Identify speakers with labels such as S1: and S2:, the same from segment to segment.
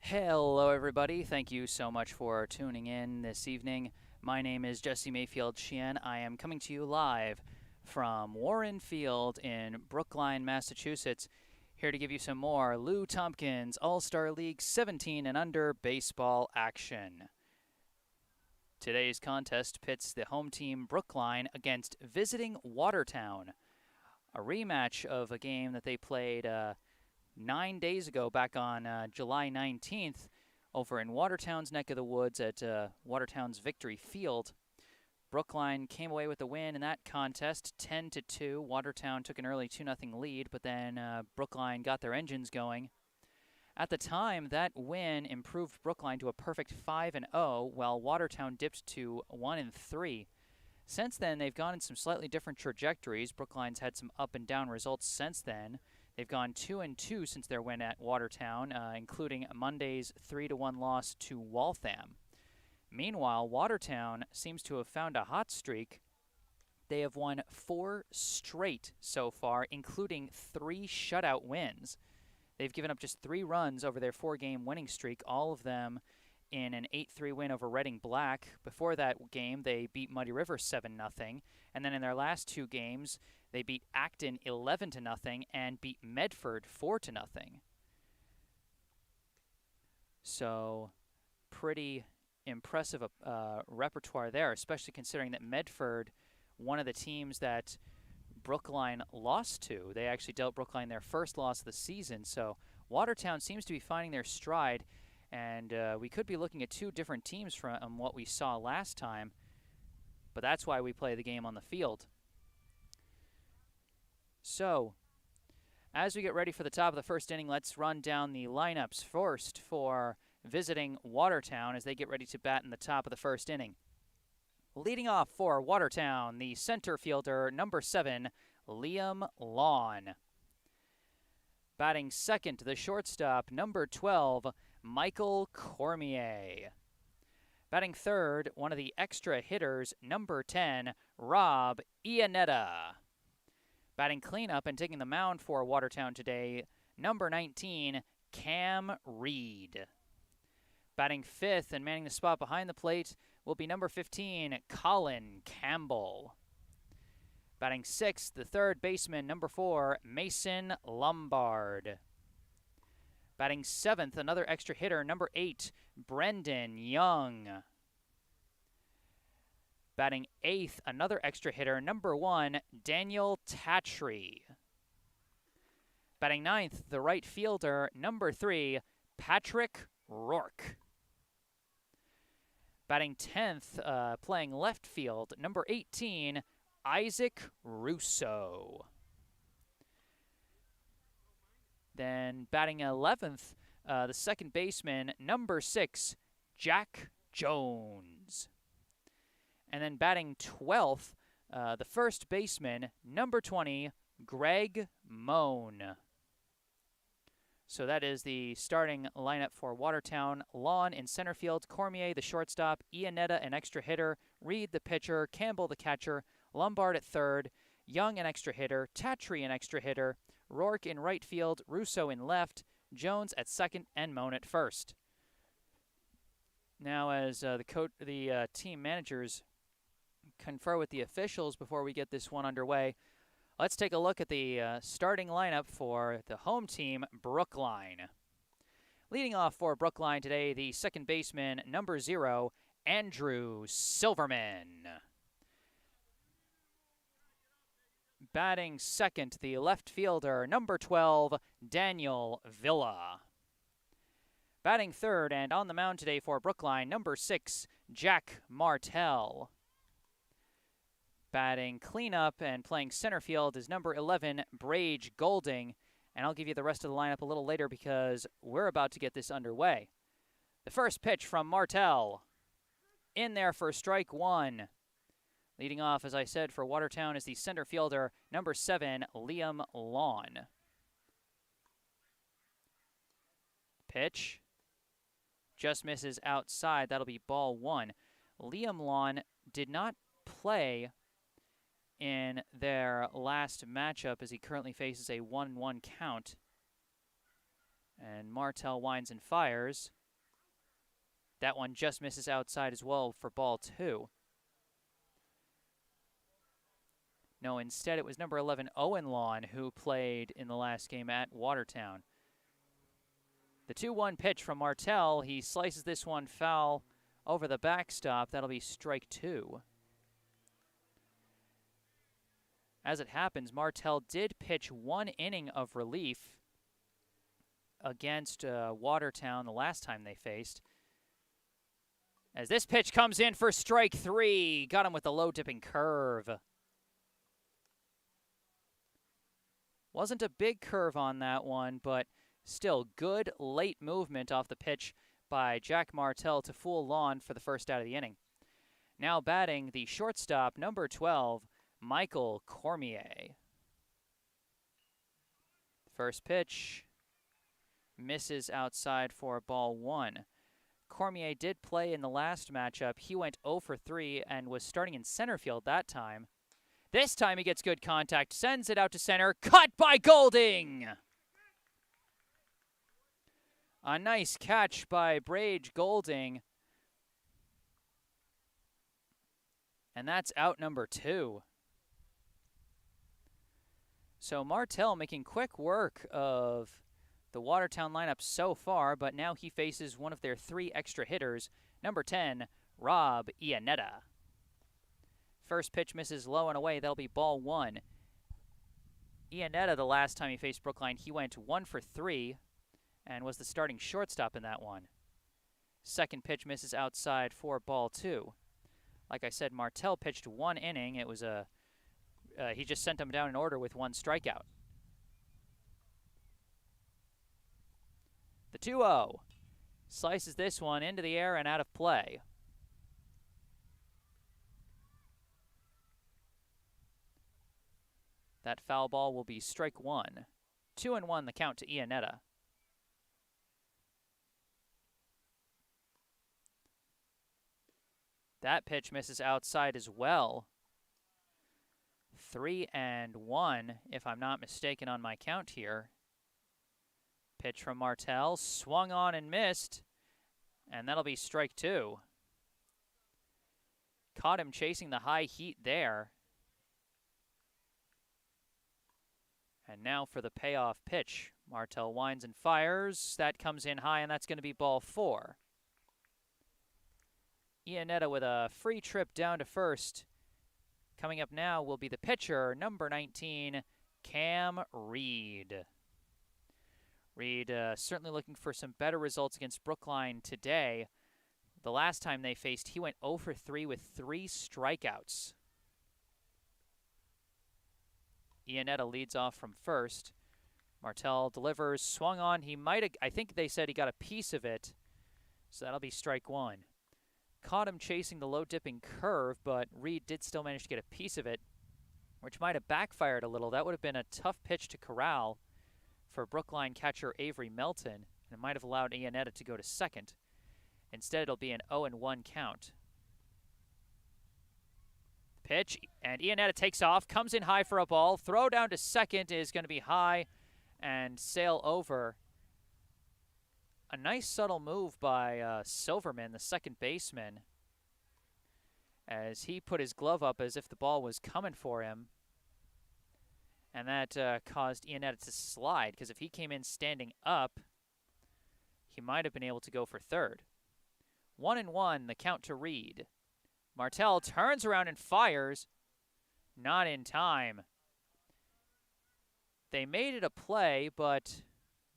S1: Hello, everybody. Thank you so much for tuning in this evening. My name is Jesse Mayfield-Sheehan. I am coming to you live from Warren Field in Brookline, Massachusetts, here to give you some more Lou Tompkins All-Star League 17 and under baseball action. Today's contest pits the home team Brookline against visiting Watertown, a rematch of a game that they played 9 days ago, back on July 19th, over in Watertown's neck of the woods at Watertown's Victory Field. Brookline came away with the win in that contest, 10-2. Watertown took an early 2-0 lead, but then Brookline got their engines going. At the time, that win improved Brookline to a perfect 5-0, while Watertown dipped to 1-3. Since then, they've gone in some slightly different trajectories. Brookline's had some up and down results since then. They've gone 2-2 since their win at Watertown, including Monday's 3-1 loss to Waltham. Meanwhile, Watertown seems to have found a hot streak. They have won 4 straight so far, including 3 shutout wins. They've given up just 3 runs over their 4-game winning streak, all of them in an 8-3 win over Reading Black. Before that game, they beat Muddy River 7-0, and then in their last 2 games, they beat Acton 11-0 and beat Medford 4-0. So, pretty impressive repertoire there, especially considering that Medford, one of the teams that Brookline lost to. They actually dealt Brookline their first loss of the season, so Watertown seems to be finding their stride, and we could be looking at 2 different teams from what we saw last time, but that's why we play the game on the field. So, as we get ready for the top of the first inning, let's run down the lineups first for visiting Watertown as they get ready to bat in the top of the first inning. Leading off for Watertown, the center fielder, number 7, Liam Lawn. Batting second, the shortstop, number 12, Michael Cormier. Batting third, one of the extra hitters, number 10, Rob Ionetta. Batting cleanup and taking the mound for Watertown today, number 19, Cam Reed. Batting fifth and manning the spot behind the plate will be number 15, Colin Campbell. Batting sixth, the third baseman, number 4, Mason Lombard. Batting seventh, another extra hitter, number 8, Brendan Young. Batting eighth, another extra hitter, number 1, Daniel Tatry. Batting ninth, the right fielder, number 3, Patrick Rourke. Batting 10th, playing left field, number 18, Isaac Russo. Then batting 11th, the second baseman, number 6, Jack Jones. And then batting 12th, the first baseman, number 20, Greg Moan. So that is the starting lineup for Watertown. Lawn in center field, Cormier the shortstop, Ianetta an extra hitter, Reed the pitcher, Campbell the catcher, Lombard at third, Young an extra hitter, Tatry an extra hitter, Rourke in right field, Russo in left, Jones at second, and Moan at first. Now, as the team managers confer with the officials before we get this one underway, let's take a look at the starting lineup for the home team, Brookline. Leading off for Brookline today, the second baseman, number 0, Andrew Silverman. Batting second, the left fielder, number 12, Daniel Villa. Batting third and on the mound today for Brookline, number 6, Jack Martell. Batting cleanup and playing center field is number 11, Brage Golding. And I'll give you the rest of the lineup a little later because we're about to get this underway. The first pitch from Martell. In there for strike 1. Leading off, as I said, for Watertown is the center fielder, number 7, Liam Lawn. Pitch. Just misses outside. That'll be ball 1. Liam Lawn did not play in their last matchup as he currently faces a 1-1 count. And Martell winds and fires. That one just misses outside as well for ball 2. No, instead it was number 11, Owen Lawn, who played in the last game at Watertown. The 2-1 pitch from Martell. He slices this one foul over the backstop. That'll be strike 2. As it happens, Martell did pitch 1 inning of relief against Watertown the last time they faced. As this pitch comes in for strike 3. Got him with the low dipping curve. Wasn't a big curve on that one, but still good late movement off the pitch by Jack Martell to fool Lawn for the first out of the inning. Now batting the shortstop, number 12, Michael Cormier. First pitch misses outside for ball 1. Cormier did play in the last matchup. He went 0 for 3 and was starting in center field that time. This time he gets good contact, sends it out to center, caught by Golding! A nice catch by Brage Golding. And that's out number 2. So Martell making quick work of the Watertown lineup so far, but now he faces one of their 3 extra hitters, number 10, Rob Ionetta. First pitch misses low and away. That'll be ball 1. Ianetta, the last time he faced Brookline, he went 1 for 3 and was the starting shortstop in that one. Second pitch misses outside for ball 2. Like I said, Martell pitched 1 inning. It was he just sent him down in order with 1 strikeout. The 2-0 slices this one into the air and out of play. That foul ball will be strike 1. 2-1 the count to Ianetta. That pitch misses outside as well. 3-1, if I'm not mistaken on my count here. Pitch from Martell, swung on and missed, and that'll be strike 2. Caught him chasing the high heat there. And now for the payoff pitch. Martell winds and fires. That comes in high, and that's going to be ball 4. Ianetta with a free trip down to first. Coming up now will be the pitcher, number 19, Cam Reed. Reed certainly looking for some better results against Brookline today. The last time they faced, he went 0 for 3 with 3 strikeouts. Ianetta leads off from first. Martell delivers, swung on. He might have, I think they said he got a piece of it. So that'll be strike 1. Caught him chasing the low dipping curve, but Reed did still manage to get a piece of it, which might have backfired a little. That would have been a tough pitch to corral for Brookline catcher Avery Melton, and it might have allowed Ianetta to go to second. Instead, it'll be an 0-1 count. Pitch, and Ianetta takes off, comes in high for a ball. Throw down to second is going to be high and sail over. A nice subtle move by Silverman, the second baseman, as he put his glove up as if the ball was coming for him. And that caused Ianetta to slide, because if he came in standing up, he might have been able to go for third. 1-1, the count to Reed. Martell turns around and fires. Not in time. They made it a play, but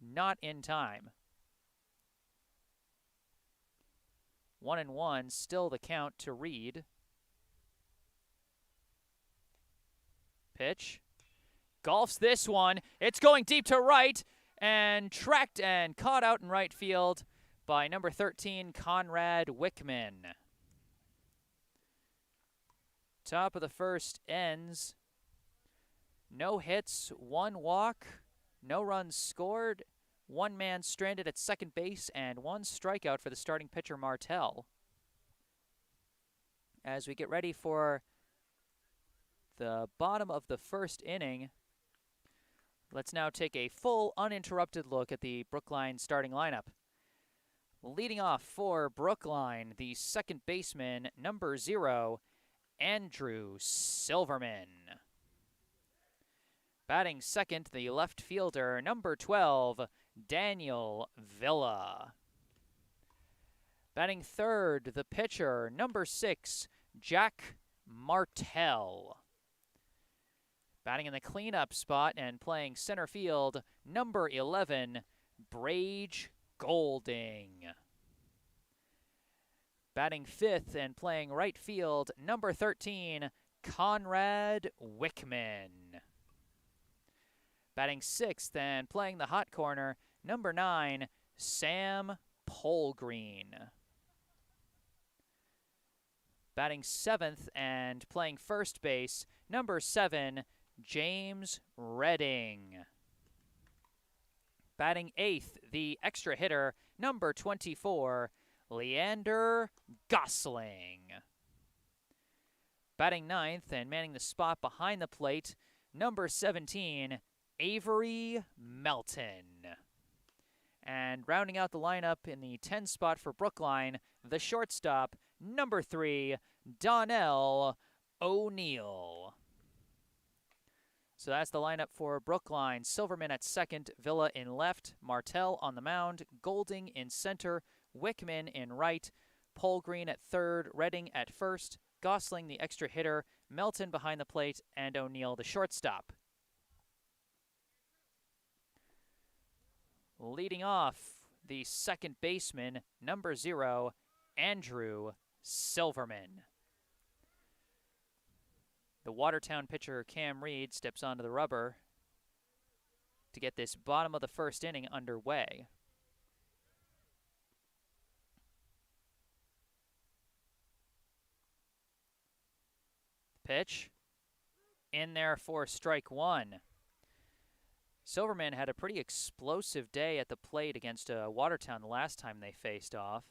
S1: not in time. 1-1, still the count to Reed. Pitch. Golfs this one. It's going deep to right and tracked and caught out in right field by number 13, Conrad Wickman. Top of the first ends. No hits, 1 walk, no runs scored, 1 man stranded at second base, and 1 strikeout for the starting pitcher, Martell. As we get ready for the bottom of the first inning, Let's now take a full, uninterrupted look at the Brookline starting lineup. Leading off for Brookline, the second baseman, number 0, Andrew Silverman. Batting second, the left fielder, number 12, Daniel Villa. Batting third, the pitcher, number 6, Jack Martell. Batting in the cleanup spot and playing center field, number 11, Brage Golding. Batting fifth and playing right field, number 13, Conrad Wickman. Batting sixth and playing the hot corner, number 9, Sam Polgrein. Batting seventh and playing first base, number 7, James Redding. Batting eighth, the extra hitter, number 24, Leander Gosling. Batting ninth and manning the spot behind the plate, number 17, Avery Melton. And rounding out the lineup in the 10 spot for Brookline, the shortstop, number 3, Donnell O'Neill. So that's the lineup for Brookline. Silverman at second, Villa in left, Martell on the mound, Golding in center, Wickman in right, Polegreen at third, Redding at first, Gosling the extra hitter, Melton behind the plate, and O'Neill the shortstop. Leading off, the second baseman, number 0, Andrew Silverman. The Watertown pitcher, Cam Reed, steps onto the rubber to get this bottom of the first inning underway. Pitch in there for strike one. Silverman had a pretty explosive day at the plate against Watertown the last time they faced off.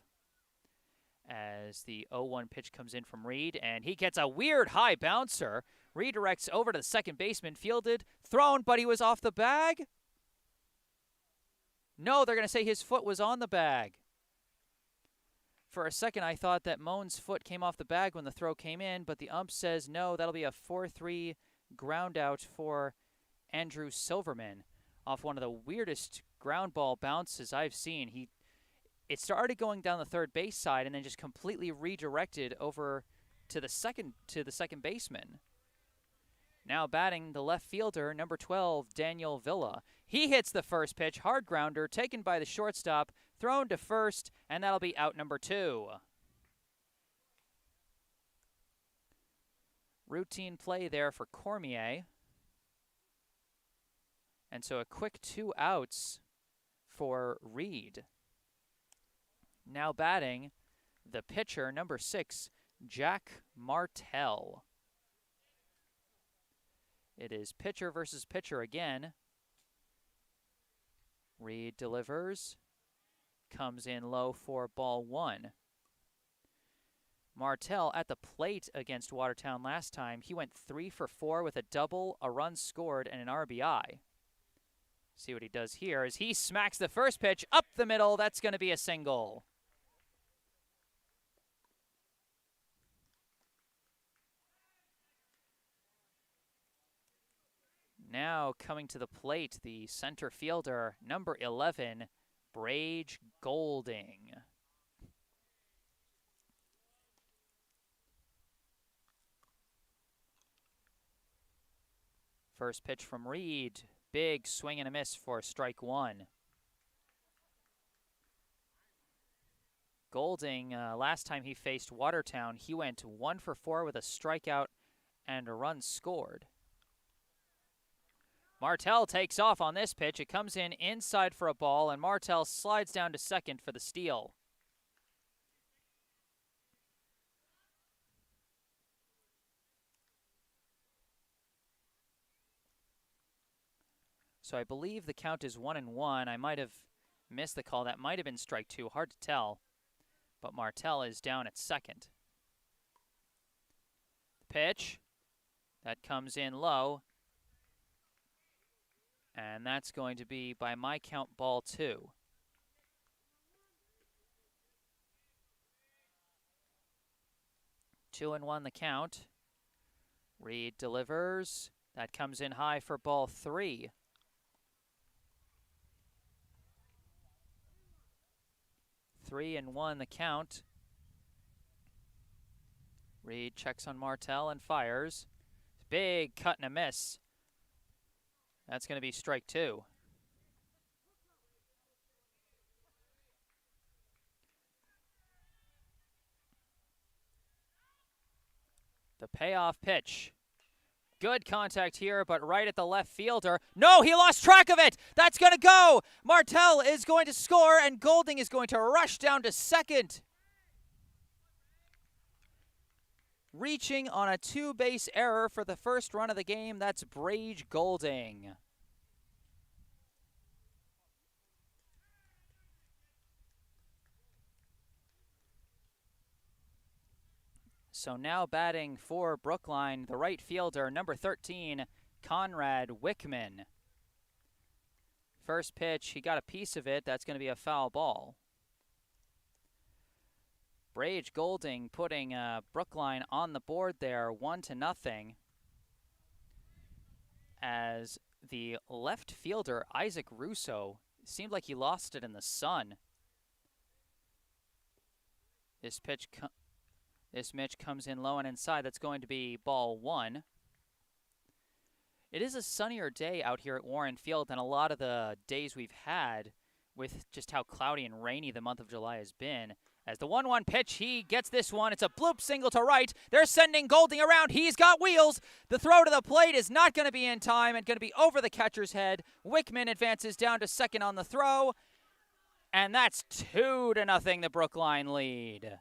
S1: As the 0-1 pitch comes in from Reed, and he gets a weird high bouncer. Redirects over to the second baseman, fielded, thrown, but he was off the bag? No, they're going to say his foot was on the bag. For a second, I thought that Moan's foot came off the bag when the throw came in, but the ump says no, that'll be a 4-3 ground out for Andrew Silverman off one of the weirdest ground ball bounces I've seen. It started going down the third base side and then just completely redirected over to the second baseman. Now batting the left fielder, number 12, Daniel Villa. He hits the first pitch, hard grounder, taken by the shortstop, thrown to first, and that'll be out number 2. Routine play there for Cormier. And so a quick 2 outs for Reed. Now batting, the pitcher, number 6, Jack Martell. It is pitcher versus pitcher again. Reed delivers, comes in low for ball 1. Martell at the plate against Watertown last time. He went 3 for 4 with a double, a run scored, and an RBI. See what he does here as he smacks the first pitch up the middle. That's going to be a single. Now coming to the plate, the center fielder, number 11, Brage Golding. First pitch from Reed. Big swing and a miss for strike 1. Golding, last time he faced Watertown, he went 1 for 4 with a strikeout and a run scored. Martell takes off on this pitch. It comes in inside for a ball, and Martell slides down to second for the steal. So I believe the count is 1-1. I might have missed the call. That might have been strike 2. Hard to tell. But Martell is down at second. Pitch. That comes in low. And that's going to be, by my count, ball 2. 2-1 the count. Reed delivers. That comes in high for ball 3. 3-1 the count. Reed checks on Martell and fires. Big cut and a miss. That's going to be strike 2. The payoff pitch. Good contact here, but right at the left fielder. No, he lost track of it. That's going to go. Martell is going to score, and Golding is going to rush down to second. Reaching on a 2-base error for the first run of the game. That's Brage Golding. So now batting for Brookline, the right fielder, number 13, Conrad Wickman. First pitch, he got a piece of it. That's going to be a foul ball. Brage Golding putting Brookline on the board there, 1-0. As the left fielder, Isaac Russo, seemed like he lost it in the sun. This pitch comes in low and inside. That's going to be ball 1. It is a sunnier day out here at Warren Field than a lot of the days we've had, with just how cloudy and rainy the month of July has been. As the 1-1 pitch, he gets this one. It's a bloop single to right. They're sending Golding around. He's got wheels. The throw to the plate is not going to be in time and going to be over the catcher's head. Wickman advances down to second on the throw. And that's 2-0, the Brookline lead.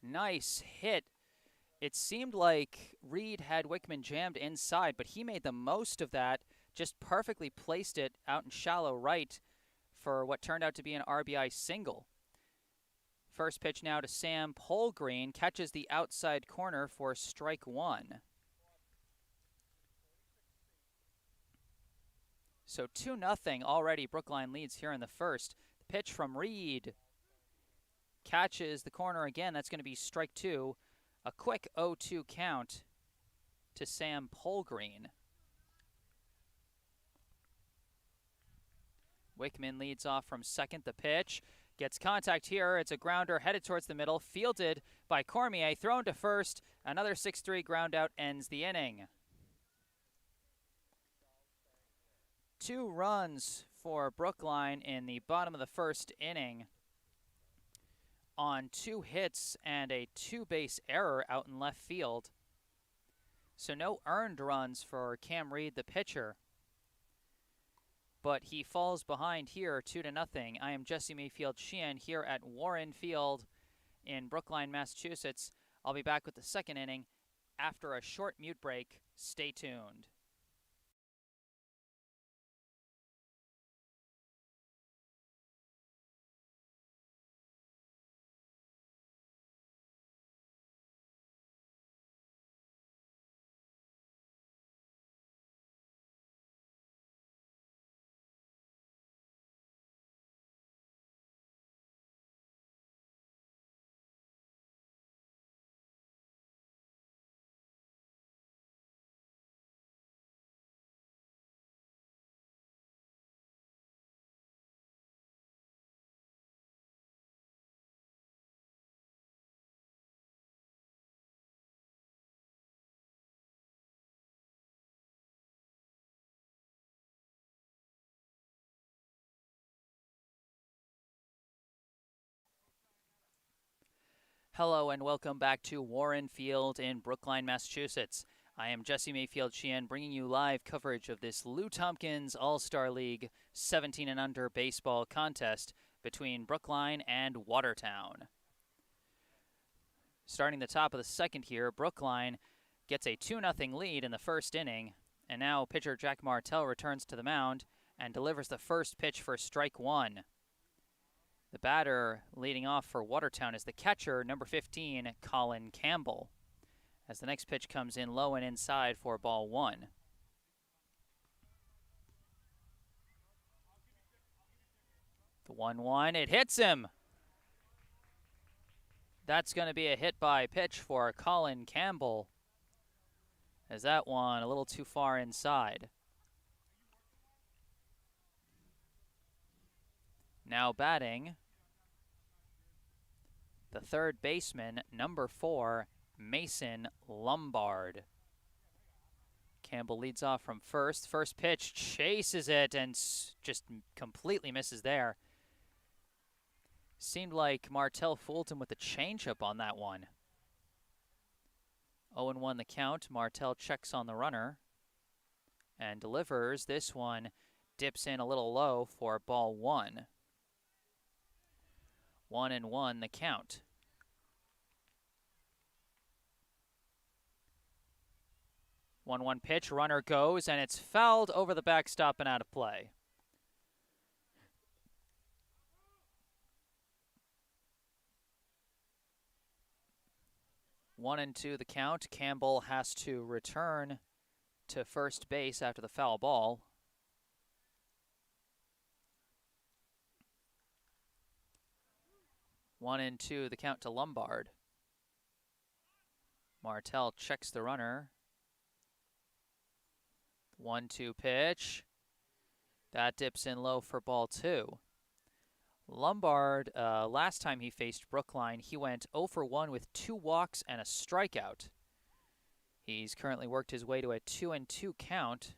S1: Nice hit. It seemed like Reed had Wickman jammed inside, but he made the most of that, just perfectly placed it out in shallow right for what turned out to be an RBI single. First pitch now to Sam Polgrein, catches the outside corner for strike 1. So 2-0 already, Brookline leads here in the first. The pitch from Reed catches the corner again. That's going to be strike 2. A quick 0-2 count to Sam Polgrein. Wickman leads off from second. The pitch gets contact here. It's a grounder headed towards the middle, fielded by Cormier, thrown to first. Another 6-3 ground out ends the inning. 2 runs for Brookline in the bottom of the first inning on 2 hits and a 2-base error out in left field. So no earned runs for Cam Reed, the pitcher. But he falls behind here 2-0. I am Jesse Mayfield-Sheehan here at Warren Field in Brookline, Massachusetts. I'll be back with the second inning after a short mute break. Stay tuned. Hello and welcome back to Warren Field in Brookline, Massachusetts. I am Jesse Mayfield-Sheehan bringing you live coverage of this Lou Tompkins All-Star League 17 and under baseball contest between Brookline and Watertown. Starting the top of the second here, Brookline gets a 2-0 lead in the first inning, and now pitcher Jack Martell returns to the mound and delivers the first pitch for strike 1. The batter leading off for Watertown is the catcher, number 15, Colin Campbell, as the next pitch comes in low and inside for ball 1. The 1-1, it hits him. That's going to be a hit by pitch for Colin Campbell, as that one a little too far inside. Now batting, the third baseman, number 4, Mason Lombard. Campbell leads off from first. First pitch, chases it and just completely misses there. Seemed like Martell fooled him with the changeup on that one. 0-1 the count. Martell checks on the runner and delivers. This one dips in a little low for ball 1. 1-1 the count. 1-1 pitch, runner goes, and it's fouled over the backstop and out of play. One and two the count. Campbell has to return to first base after the foul ball. One and two the count to Lombard. Martell checks the runner. 1-2 pitch. That dips in low for ball 2. Lombard, last time he faced Brookline, he went 0 for 1 with 2 walks and a strikeout. He's currently worked his way to a 2-2 count.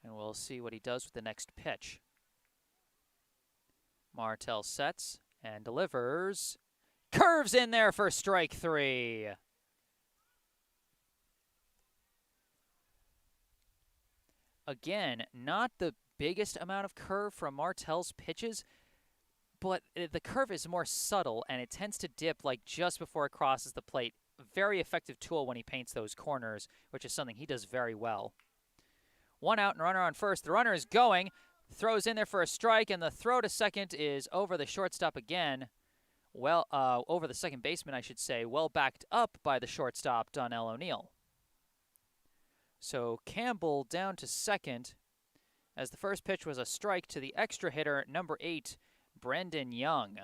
S1: And we'll see what he does with the next pitch. Martell sets and delivers. Curves in there for strike 3. Again, not the biggest amount of curve from Martell's pitches, but the curve is more subtle and it tends to dip like just before it crosses the plate. Very effective tool when he paints those corners, which is something he does very well. 1 out and runner on first. The runner is going, throws in there for a strike, and the throw to second is over the shortstop again. Well, over the second baseman, I should say, well backed up by the shortstop, Donnell O'Neill. So Campbell down to second, as the first pitch was a strike to the extra hitter, number 8, Brendan Young.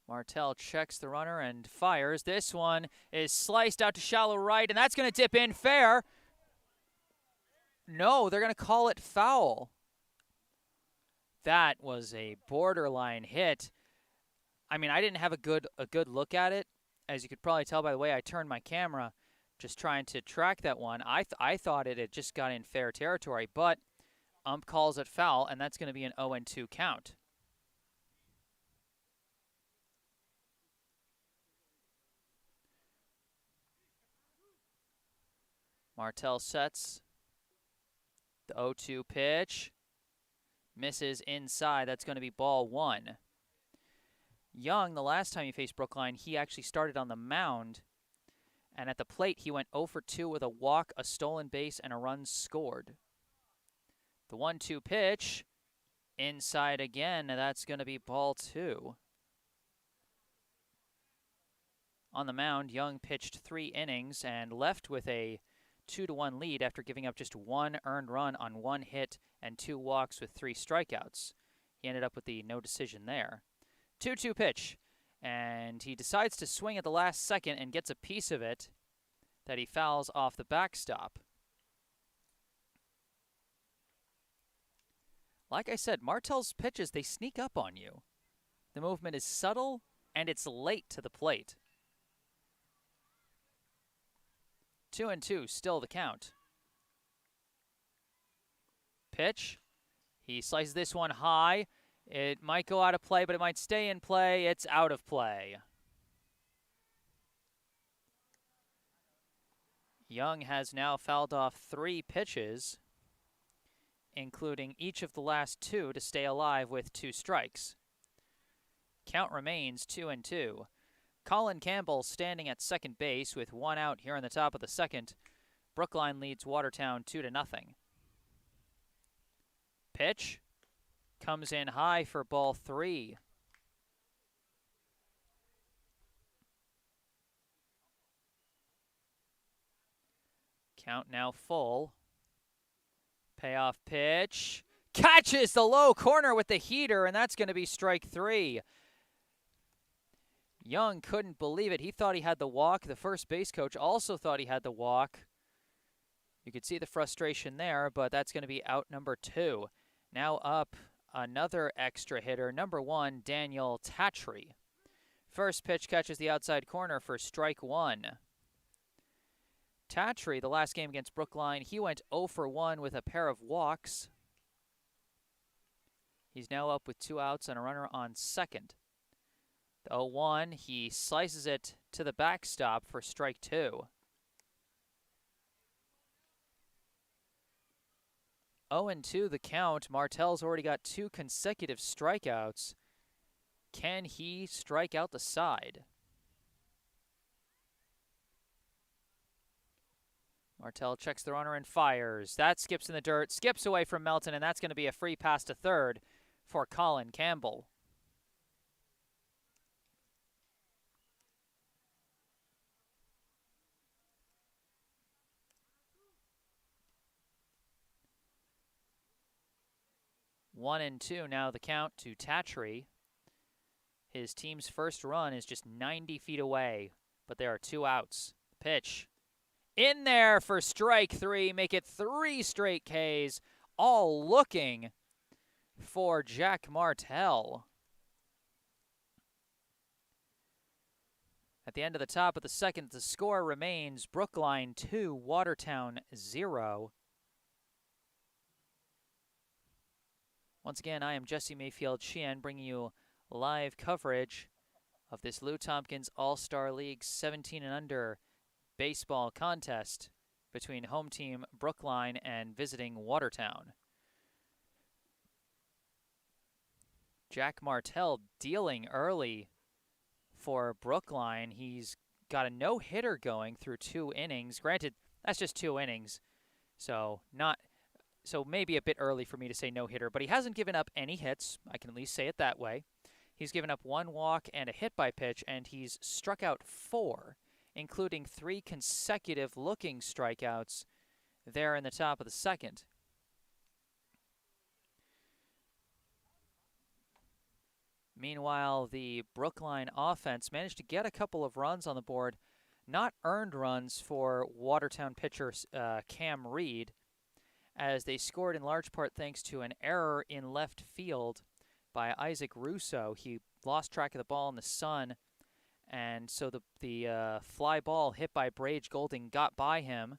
S1: Martell checks the runner and fires. This one is sliced out to shallow right, and that's going to dip in fair. No, they're going to call it foul. That was a borderline hit. I mean, I didn't have a good look at it, as you could probably tell by the way I turned my camera, just trying to track that one. I thought it had just got in fair territory, but ump calls it foul, and that's going to be an 0-2 count. Martell sets. The 0-2 pitch. Misses inside. That's going to be ball 1. Young, the last time he faced Brookline, he actually started on the mound. And at the plate, he went 0 for 2 with a walk, a stolen base, and a run scored. The 1-2 pitch. Inside again. That's going to be ball 2. On the mound, Young pitched 3 innings and left with a 2-1 lead after giving up just 1 earned run on 1 hit and 2 walks with 3 strikeouts. He ended up with the no decision there. 2-2 pitch, and he decides to swing at the last second and gets a piece of it that he fouls off the backstop. Like I said, Martell's pitches, they sneak up on you. The movement is subtle, and it's late to the plate. 2-2, still the count. Pitch. He slices this one high. It might go out of play, but it might stay in play. It's out of play. Young has now fouled off 3 pitches, including each of the last 2 to stay alive with 2 strikes. Count remains 2-2. Colin Campbell standing at second base with 1 out here in the top of the second. Brookline leads Watertown 2-0. Pitch comes in high for ball 3. Count now full. Payoff pitch. Catches the low corner with the heater, and that's going to be strike 3. Young couldn't believe it. He thought he had the walk. The first base coach also thought he had the walk. You could see the frustration there, but that's going to be out number 2. Now up another extra hitter, number 1, Daniel Tatry. First pitch catches the outside corner for strike 1. Tatry, the last game against Brookline, he went 0 for 1 with a pair of walks. He's now up with 2 outs and a runner on second. The 0-1, he slices it to the backstop for strike 2. 0-2 the count. Martell's already got 2 consecutive strikeouts. Can he strike out the side? Martell checks the runner and fires. That skips in the dirt, skips away from Melton, and that's going to be a free pass to third for Colin Campbell. One and two now the count to Tatry. His team's first run is just 90 feet away, but there are 2 outs. Pitch. In there for strike 3, make it 3 straight Ks, all looking for Jack Martell. At the end of the top of the second, the score remains Brookline 2, Watertown 0. Once again, I am Jesse Mayfield-Sheehan, bringing you live coverage of this Lou Tompkins All-Star League 17 and under baseball contest between home team Brookline and visiting Watertown. Jack Martell dealing early for Brookline. He's got a no-hitter going through 2 innings. Granted, that's just 2 innings, so maybe a bit early for me to say no-hitter, but he hasn't given up any hits. I can at least say it that way. He's given up 1 walk and a hit by pitch, and he's struck out 4, including 3 consecutive looking strikeouts there in the top of the second. Meanwhile, the Brookline offense managed to get a couple of runs on the board, not earned runs for Watertown pitcher Cam Reed, as they scored in large part thanks to an error in left field by Isaac Russo. He lost track of the ball in the sun, and so the fly ball hit by Brage Golding got by him,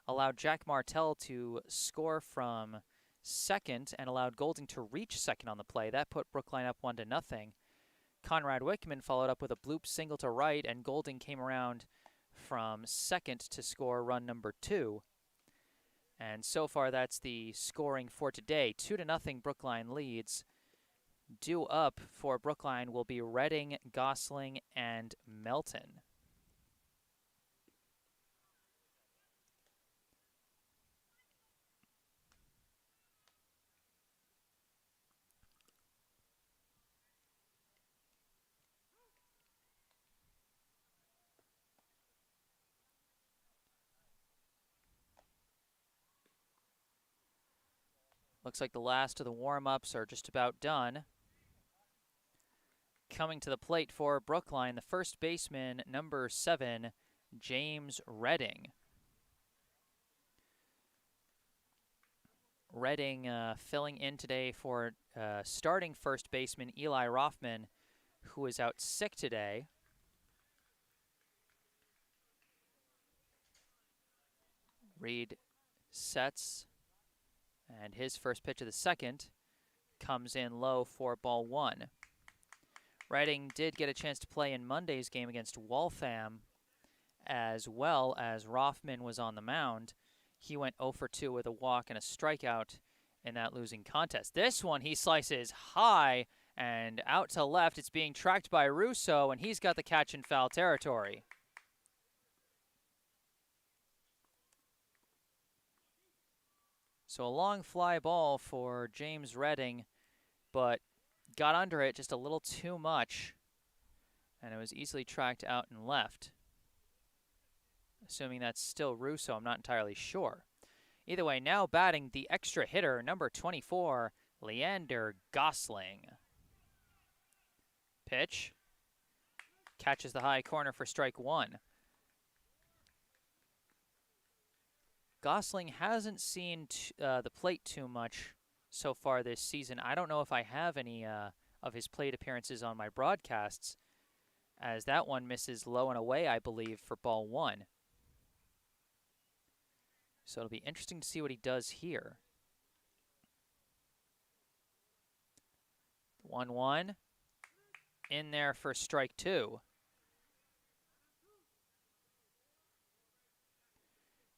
S1: allowed Jack Martell to score from second, and allowed Golding to reach second on the play. That put Brookline up 1-0. Conrad Wickman followed up with a bloop single to right, and Golding came around from second to score run number 2. And so far, that's the scoring for today. 2-0 Brookline leads. Due up for Brookline will be Redding, Gosling, and Melton. Looks like the last of the warm-ups are just about done. Coming to the plate for Brookline, the first baseman, number 7, James Redding. Redding filling in today for starting first baseman Eli Rothman, who is out sick today. Reed sets, and his first pitch of the second comes in low for ball 1. Redding did get a chance to play in Monday's game against Waltham, as well as Rothman was on the mound. He went 0 for 2 with a walk and a strikeout in that losing contest. This one, he slices high and out to left. It's being tracked by Russo, and he's got the catch in foul territory. So a long fly ball for James Redding, but got under it just a little too much, and it was easily tracked out and left. Assuming that's still Russo, I'm not entirely sure. Either way, now batting the extra hitter, number 24, Leander Gosling. Pitch. Catches the high corner for strike one. Gosling hasn't seen the plate too much so far this season. I don't know if I have any of his plate appearances on my broadcasts, as that one misses low and away, I believe, for ball one. So it'll be interesting to see what he does here. 1-1. In there for strike two.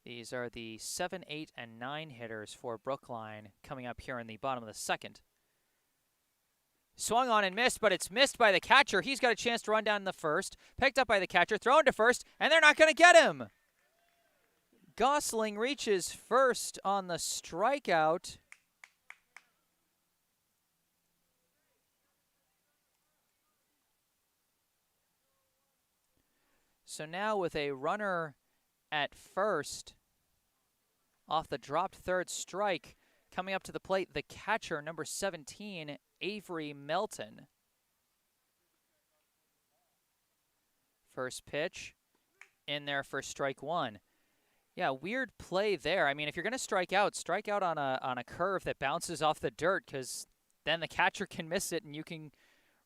S1: These are the 7, 8, and 9 hitters for Brookline coming up here in the bottom of the second. Swung on and missed, but it's missed by the catcher. He's got a chance to run down in the first. Picked up by the catcher, thrown to first, and they're not going to get him. Gosling reaches first on the strikeout. So now with a runner at first, off the dropped third strike, coming up to the plate, the catcher, number 17, Avery Melton. First pitch, in there for strike one. Yeah, weird play there. I mean, if you're going to strike out on a curve that bounces off the dirt, because then the catcher can miss it and you can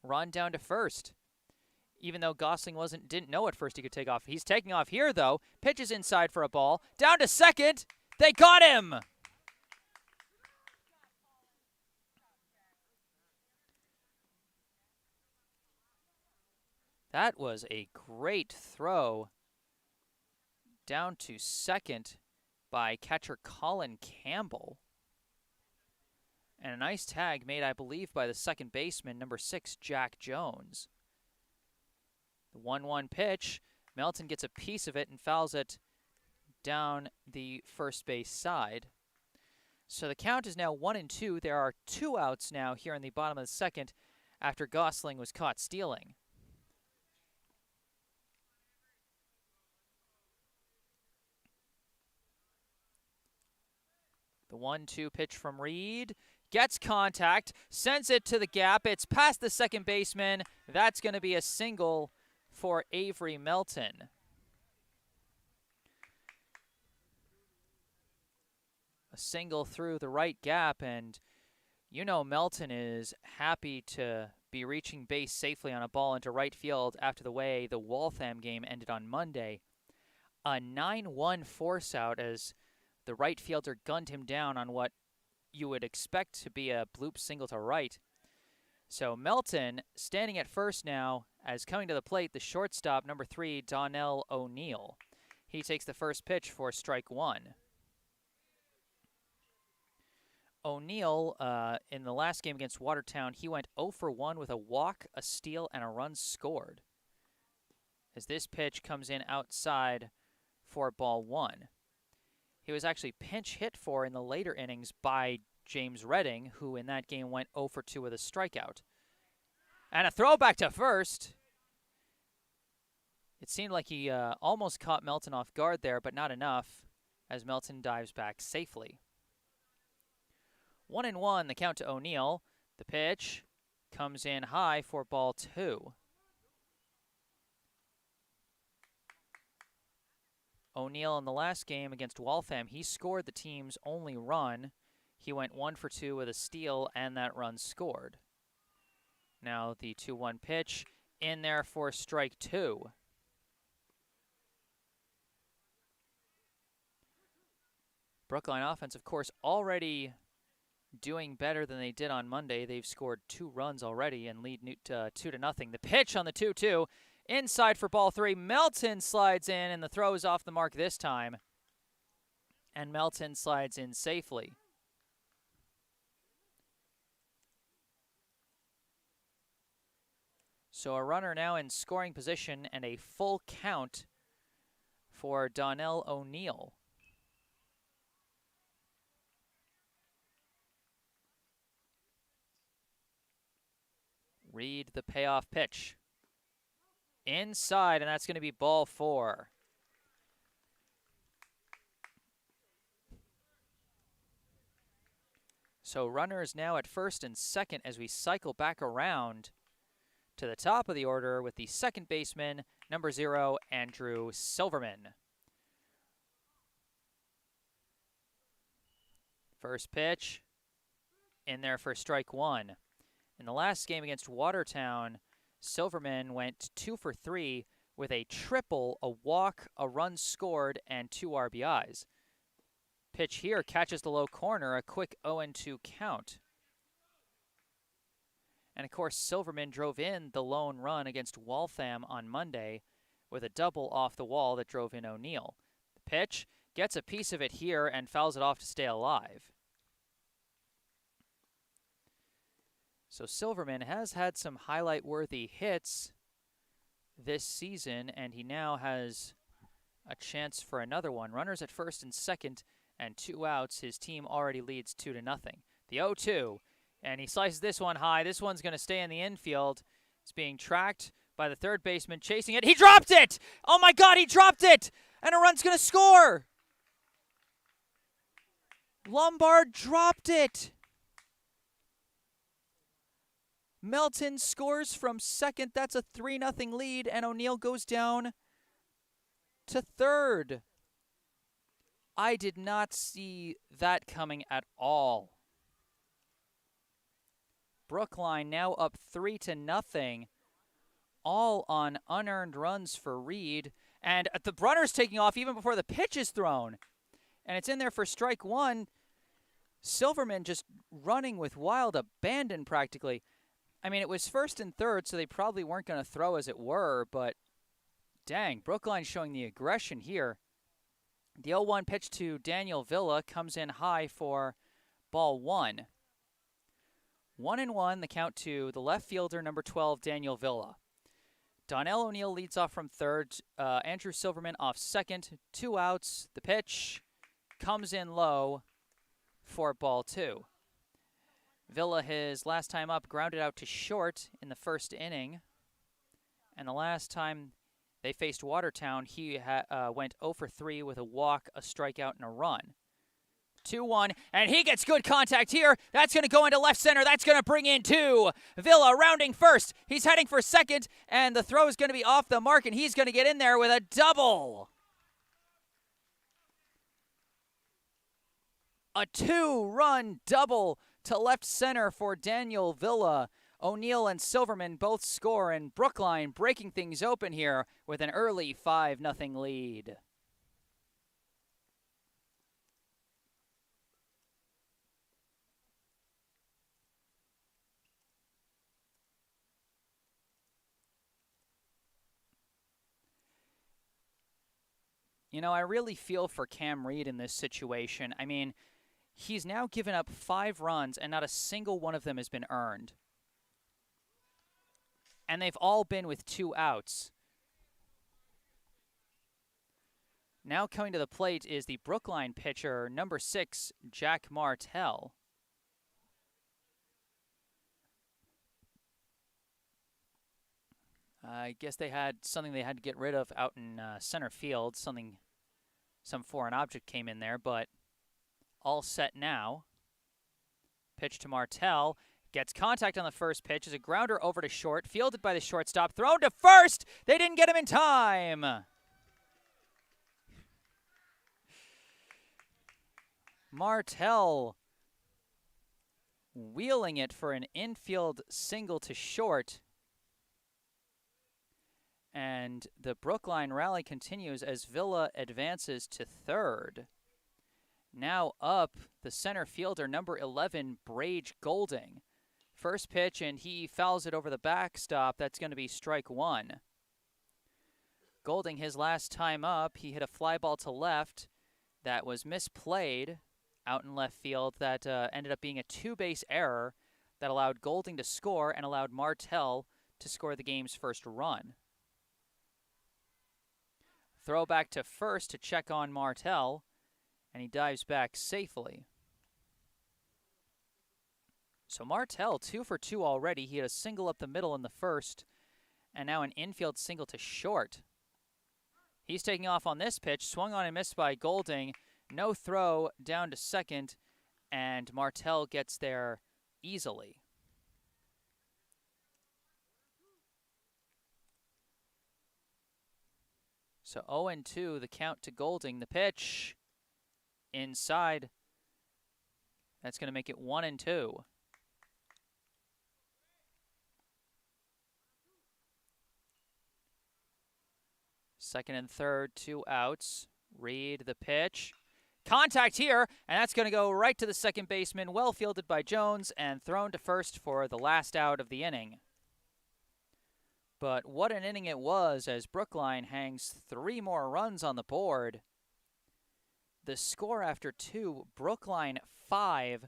S1: run down to first. Even though Gosling didn't know at first he could take off. He's taking off here, though. Pitches inside for a ball. Down to second. They got him! That was a great throw down to second by catcher Colin Campbell. And a nice tag made, I believe, by the second baseman, number 6, Jack Jones. The 1-1 pitch. Melton gets a piece of it and fouls it down the first base side. So the count is now 1-2. There are 2 outs now here in the bottom of the second after Gosling was caught stealing. The 1-2 pitch from Reed. Gets contact, sends it to the gap. It's past the second baseman. That's going to be a single for Avery Melton. A single through the right gap, and you know Melton is happy to be reaching base safely on a ball into right field after the way the Waltham game ended on Monday. A 9-1 force out as the right fielder gunned him down on what you would expect to be a bloop single to right. So Melton standing at first now, as coming to the plate, the shortstop, number 3, Donnell O'Neill. He takes the first pitch for strike one. O'Neill, in the last game against Watertown, he went 0 for 1 with a walk, a steal, and a run scored. As this pitch comes in outside for ball one. He was actually pinch hit for in the later innings by James Redding, who in that game went 0 for 2 with a strikeout. And a throwback to first. It seemed like he almost caught Melton off guard there, but not enough, as Melton dives back safely. 1-1, the count to O'Neill. The pitch comes in high for ball two. O'Neill in the last game against Waltham, he scored the team's only run. He went 1 for 2 with a steal, and that run scored. Now the 2-1 pitch in there for strike two. Brookline offense, of course, already doing better than they did on Monday. They've scored 2 runs already and lead 2-0. The pitch on the 2-2. Inside for ball three. Melton slides in, and the throw is off the mark this time. And Melton slides in safely. So a runner now in scoring position and a full count for Donnell O'Neill. Read the payoff pitch. Inside, and that's going to be ball 4. So runners now at first and second as we cycle back around to the top of the order with the second baseman, number 0, Andrew Silverman. First pitch, in there for strike 1. In the last game against Watertown, Silverman went 2 for 3 with a triple, a walk, a run scored, and 2 RBIs. Pitch here catches the low corner, a quick 0-2 count. And of course, Silverman drove in the lone run against Waltham on Monday with a double off the wall that drove in O'Neill. The pitch gets a piece of it here and fouls it off to stay alive. So Silverman has had some highlight-worthy hits this season, and he now has a chance for another one. Runners at first and second, and 2 outs. His team already leads 2-0. The 0-2, and he slices this one high. This one's going to stay in the infield. It's being tracked by the third baseman, chasing it. He dropped it! Oh my God, he dropped it! And a run's going to score! Lombard dropped it! Melton scores from second. That's a 3-0 lead, and O'Neill goes down to third. I did not see that coming at all. Brookline now up 3-0, all on unearned runs for Reed. And the runner's taking off even before the pitch is thrown. And it's in there for strike 1. Silverman just running with wild abandon practically. I mean, it was first and third, so they probably weren't going to throw as it were, but dang, Brookline showing the aggression here. The 0-1 pitch to Daniel Villa comes in high for ball 1. 1-1, the count to the left fielder, number 12, Daniel Villa. Donnell O'Neill leads off from third. Andrew Silverman off second. 2 outs. The pitch comes in low for ball 2. Villa, his last time up, grounded out to short in the first inning. And the last time they faced Watertown, he went 0 for 3 with a walk, a strikeout, and a run. 2-1, and he gets good contact here. That's going to go into left center. That's going to bring in 2. Villa rounding first. He's heading for second, and the throw is going to be off the mark, and he's going to get in there with a double. A 2-run double to left center for Daniel Villa. O'Neill and Silverman both score, and Brookline breaking things open here with an early 5-0 lead. You know, I really feel for Cam Reed in this situation. I mean, he's now given up 5 runs, and not a single one of them has been earned. And they've all been with 2 outs. Now coming to the plate is the Brookline pitcher, number 6, Jack Martell. I guess they had something they had to get rid of out in center field. Some foreign object came in there, but all set now. Pitch to Martell. Gets contact on the first pitch. Is a grounder over to short. Fielded by the shortstop. Thrown to first. They didn't get him in time. Martell wheeling it for an infield single to short. And the Brookline rally continues as Villa advances to third. Now up, the center fielder, number 11, Brage Golding. First pitch, and he fouls it over the backstop. That's going to be strike 1. Golding, his last time up, he hit a fly ball to left that was misplayed out in left field. That ended up being a 2-base error that allowed Golding to score and allowed Martell to score the game's first run. Throw back to first to check on Martell, and he dives back safely. So Martell, 2 for 2 already. He had a single up the middle in the first, and now an infield single to short. He's taking off on this pitch, swung on and missed by Golding. No throw down to second, and Martell gets there easily. So 0-2, the count to Golding. The pitch inside. That's going to make it 1-2. Second and third, 2 outs. Read the pitch. Contact here, and that's going to go right to the second baseman. Well fielded by Jones and thrown to first for the last out of the inning. But what an inning it was as Brookline hangs 3 more runs on the board. The score after 2, Brookline 5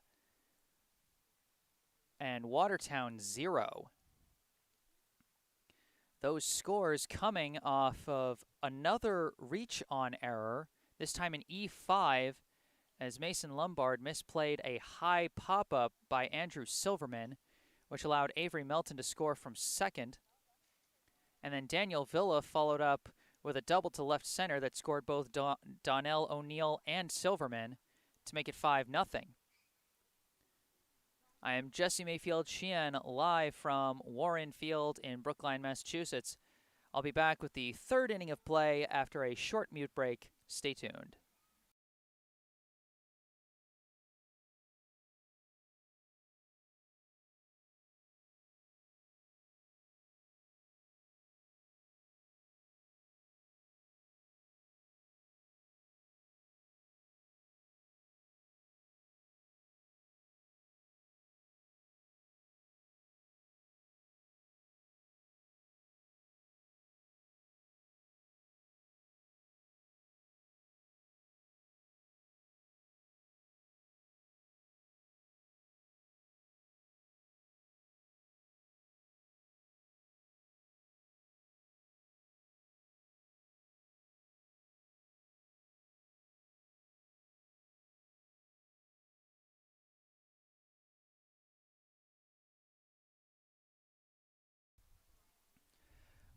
S1: and Watertown 0. Those scores coming off of another reach-on error, this time in E5, as Mason Lombard misplayed a high pop-up by Andrew Silverman, which allowed Avery Melton to score from second. And then Daniel Villa followed up with a double to left center that scored both Donnell O'Neill and Silverman to make it 5-0. I am Jesse Mayfield-Sheehan, live from Warren Field in Brookline, Massachusetts. I'll be back with the third inning of play after a short mute break. Stay tuned.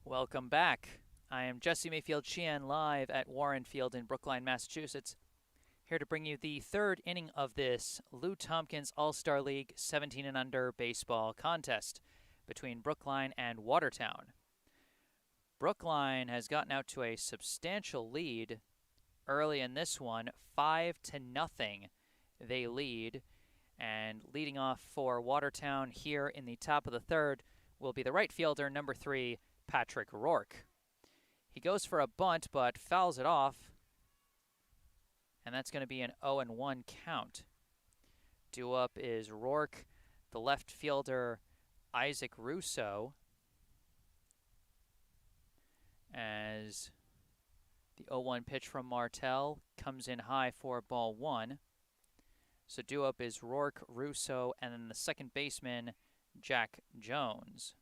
S1: Welcome back. I am Jesse Mayfield-Sheehan, live at Warren Field in Brookline, Massachusetts, here to bring you the third inning of this Lou Tompkins All-Star League 17 and under baseball contest between Brookline and Watertown. Brookline has gotten out to a substantial lead early in this one, 5-0 they lead, and leading off for Watertown here in the top of the third will be the right fielder, number 3, Patrick Rourke. He goes for a bunt, but fouls it off, and that's going to be an 0-1 count. Due up is Rourke, the left fielder, Isaac Russo, as the 0-1 pitch from Martell comes in high for ball 1. So due up is Rourke, Russo, and then the second baseman, Jack Jones.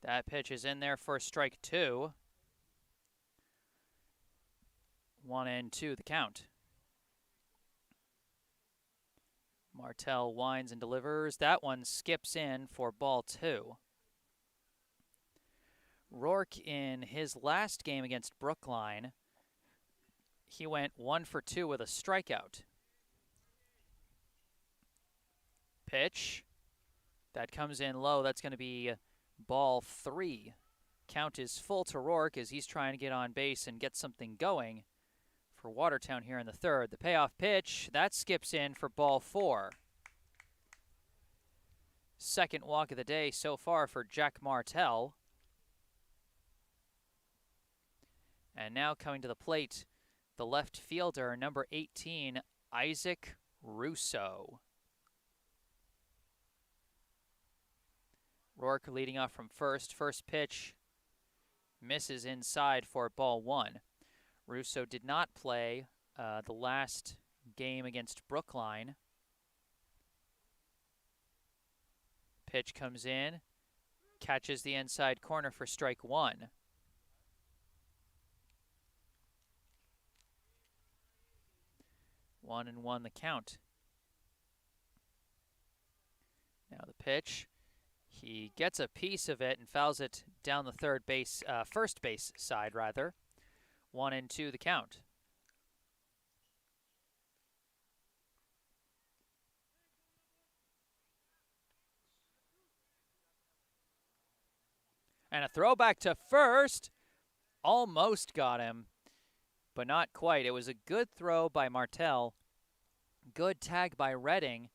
S1: That pitch is in there for strike 2. 1-2 the count. Martell winds and delivers. That one skips in for ball 2. Rourke, in his last game against Brookline, he went 1 for 2 with a strikeout. Pitch. That comes in low. That's going to be ball 3. Count is full to Rourke as he's trying to get on base and get something going for Watertown here in the third. The payoff pitch, that skips in for ball 4. Second walk of the day so far for Jack Martell. And now coming to the plate, the left fielder, number 18, Isaac Russo. Rourke leading off from first. First pitch misses inside for ball 1. Russo did not play the last game against Brookline. Pitch comes in, catches the inside corner for strike 1. One and one the count. Now the pitch. He gets a piece of it and fouls it down the first base side rather. 1-2 the count. And a throwback to first. Almost got him, but not quite. It was a good throw by Martell. Good tag by Redding.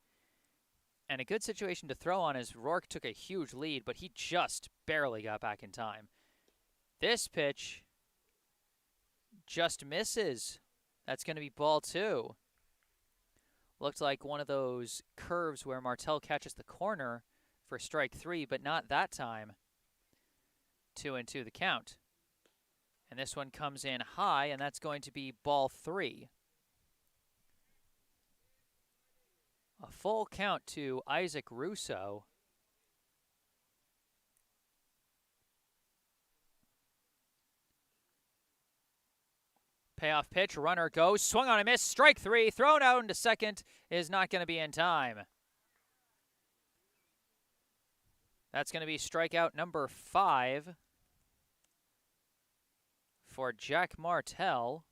S1: And a good situation to throw on as Rourke took a huge lead, but he just barely got back in time. This pitch just misses. That's going to be ball 2. Looked like one of those curves where Martell catches the corner for strike 3, but not that time. 2-2 the count. And this one comes in high, and that's going to be ball 3. A full count to Isaac Russo. Payoff pitch, runner goes, swung on a miss, strike 3, thrown out into second, is not going to be in time. That's going to be strikeout number 5 for Jack Martell,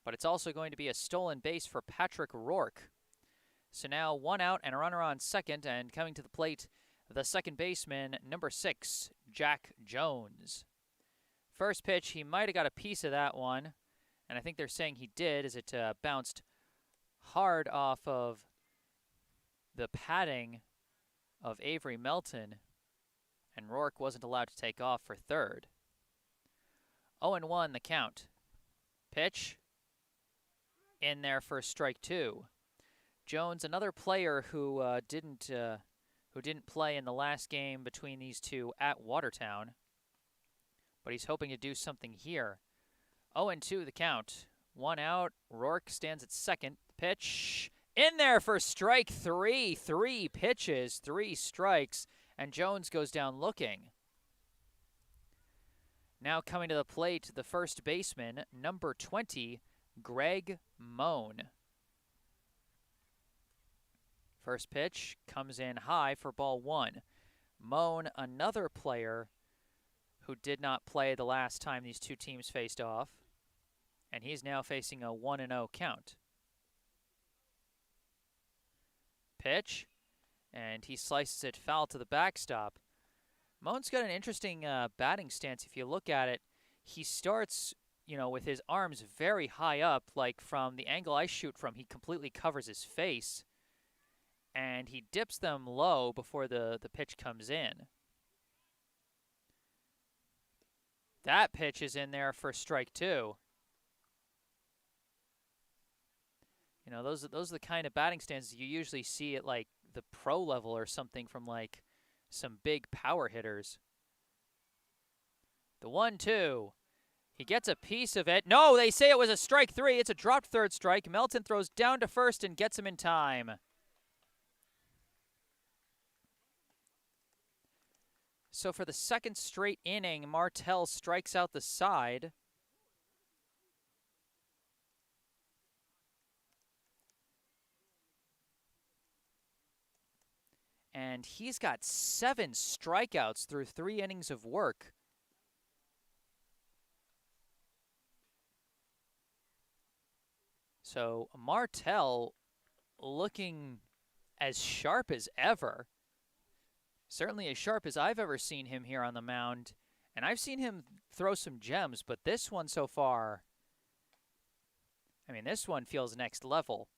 S1: but it's also going to be a stolen base for Patrick Rourke. So now 1 out and a runner on second, and coming to the plate, the second baseman, number 6, Jack Jones. First pitch, he might have got a piece of that one, and I think they're saying he did, as it bounced hard off of the padding of Avery Melton, and Rourke wasn't allowed to take off for third. 0-1 the count. Pitch in there for strike 2. Jones, another player who didn't play in the last game between these two at Watertown, but he's hoping to do something here. 0-2 the count. 1 out. Rourke stands at second. Pitch in there for strike 3. 3 pitches, 3 strikes, and Jones goes down looking. Now coming to the plate, the first baseman, number 20, Greg Moan. First pitch comes in high for ball 1. Moan, another player who did not play the last time these two teams faced off, and he's now facing a 1-0 count. Pitch, and he slices it foul to the backstop. Moan's got an interesting batting stance. If you look at it, he starts, with his arms very high up, like from the angle I shoot from, he completely covers his face, and he dips them low before the pitch comes in. That pitch is in there for strike 2. Those are the kind of batting stances you usually see at like the pro level or something from like some big power hitters. The 1-2. He gets a piece of it. No, they say it was a strike 3. It's a dropped third strike. Melton throws down to first and gets him in time. So for the second straight inning, Martell strikes out the side. And he's got 7 strikeouts through 3 innings of work. So Martell looking as sharp as ever. Certainly as sharp as I've ever seen him here on the mound. And I've seen him throw some gems, but this one so far, this one feels next level.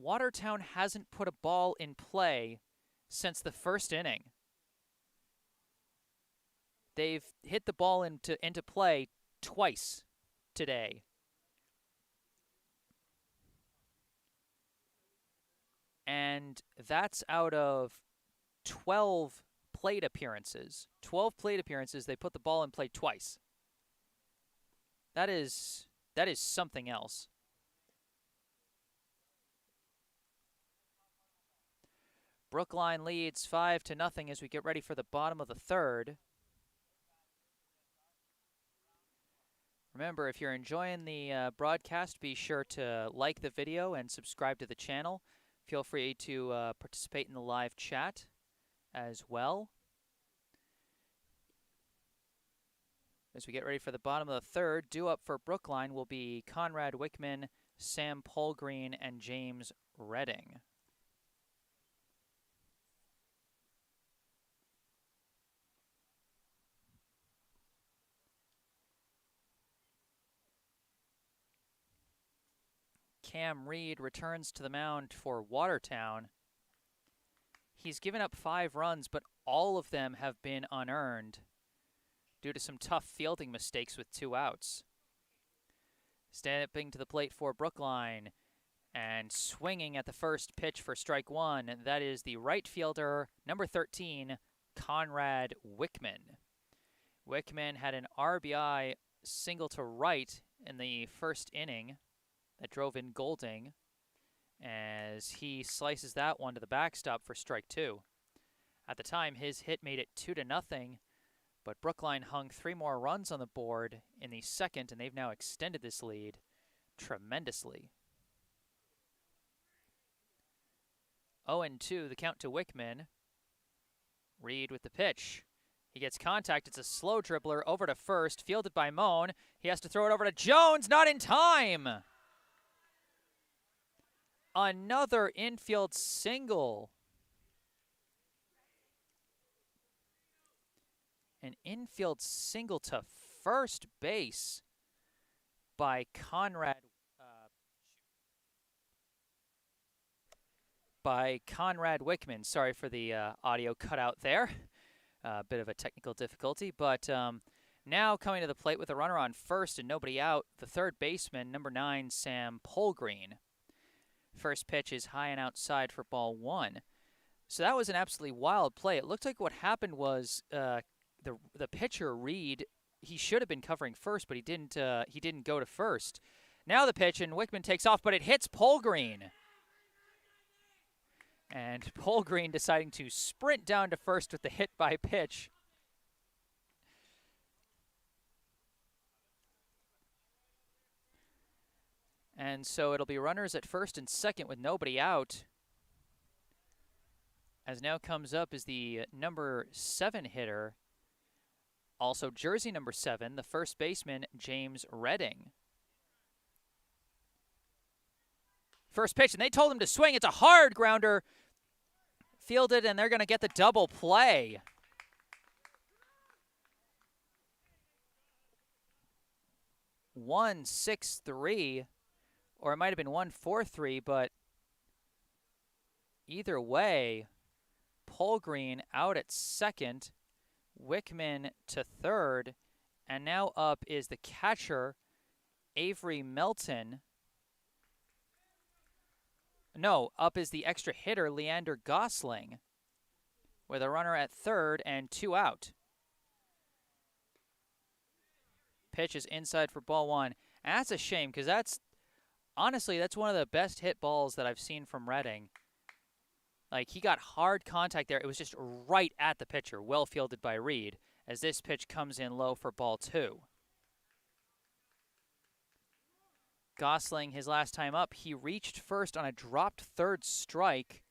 S1: Watertown hasn't put a ball in play since the first inning. They've hit the ball into play twice today. And that's out of 12 plate appearances. 12 plate appearances, they put the ball in play twice. That is something else. Brookline leads 5-0 as we get ready for the bottom of the third. Remember, if you're enjoying the broadcast, be sure to like the video and subscribe to the channel. Feel free to participate in the live chat as well. As we get ready for the bottom of the third, due up for Brookline will be Conrad Wickman, Sam Polgrein, and James Redding. Cam Reed returns to the mound for Watertown. He's given up 5 runs, but all of them have been unearned due to some tough fielding mistakes with 2 outs. Stepping to the plate for Brookline and swinging at the first pitch for strike 1. And that is the right fielder, number 13, Conrad Wickman. Wickman had an RBI single to right in the first inning that drove in Golding as he slices that one to the backstop for strike 2. At the time, his hit made it 2-0, but Brookline hung 3 more runs on the board in the second, and they've now extended this lead tremendously. 0-2, the count to Wickman. Reed with the pitch. He gets contact. It's a slow dribbler over to first, fielded by Moan. He has to throw it over to Jones, not in time. Another infield single. An infield single to first base by Conrad Wickman. Sorry for the audio cutout there. A bit of a technical difficulty, but now coming to the plate with a runner on first and nobody out, the third baseman, number 9, Sam Polgrein. First pitch is high and outside for ball 1. So that was an absolutely wild play. It looked like what happened was the pitcher, Reed, he should have been covering first, but he didn't go to first. Now the pitch, and Wickman takes off, but it hits Polgrein. And Polgrein deciding to sprint down to first with the hit by pitch. And so it'll be runners at first and second with nobody out. As now comes up is the number 7 hitter, also jersey number 7, the first baseman, James Redding. First pitch, and they told him to swing. It's a hard grounder. Fielded, and they're going to get the double play. (1-6-3), or it might have been 1-4-3, but either way, Polgrein out at second, Wickman to third, and now up is the catcher, Avery Melton. No, up is the extra hitter, Leander Gosling, with a runner at third and 2 out. Pitch is inside for ball 1. And that's a shame, because honestly, that's one of the best hit balls that I've seen from Redding. Like, he got hard contact there. It was just right at the pitcher, well fielded by Reed, as this pitch comes in low for ball 2. Gosling, his last time up, he reached first on a dropped third strike.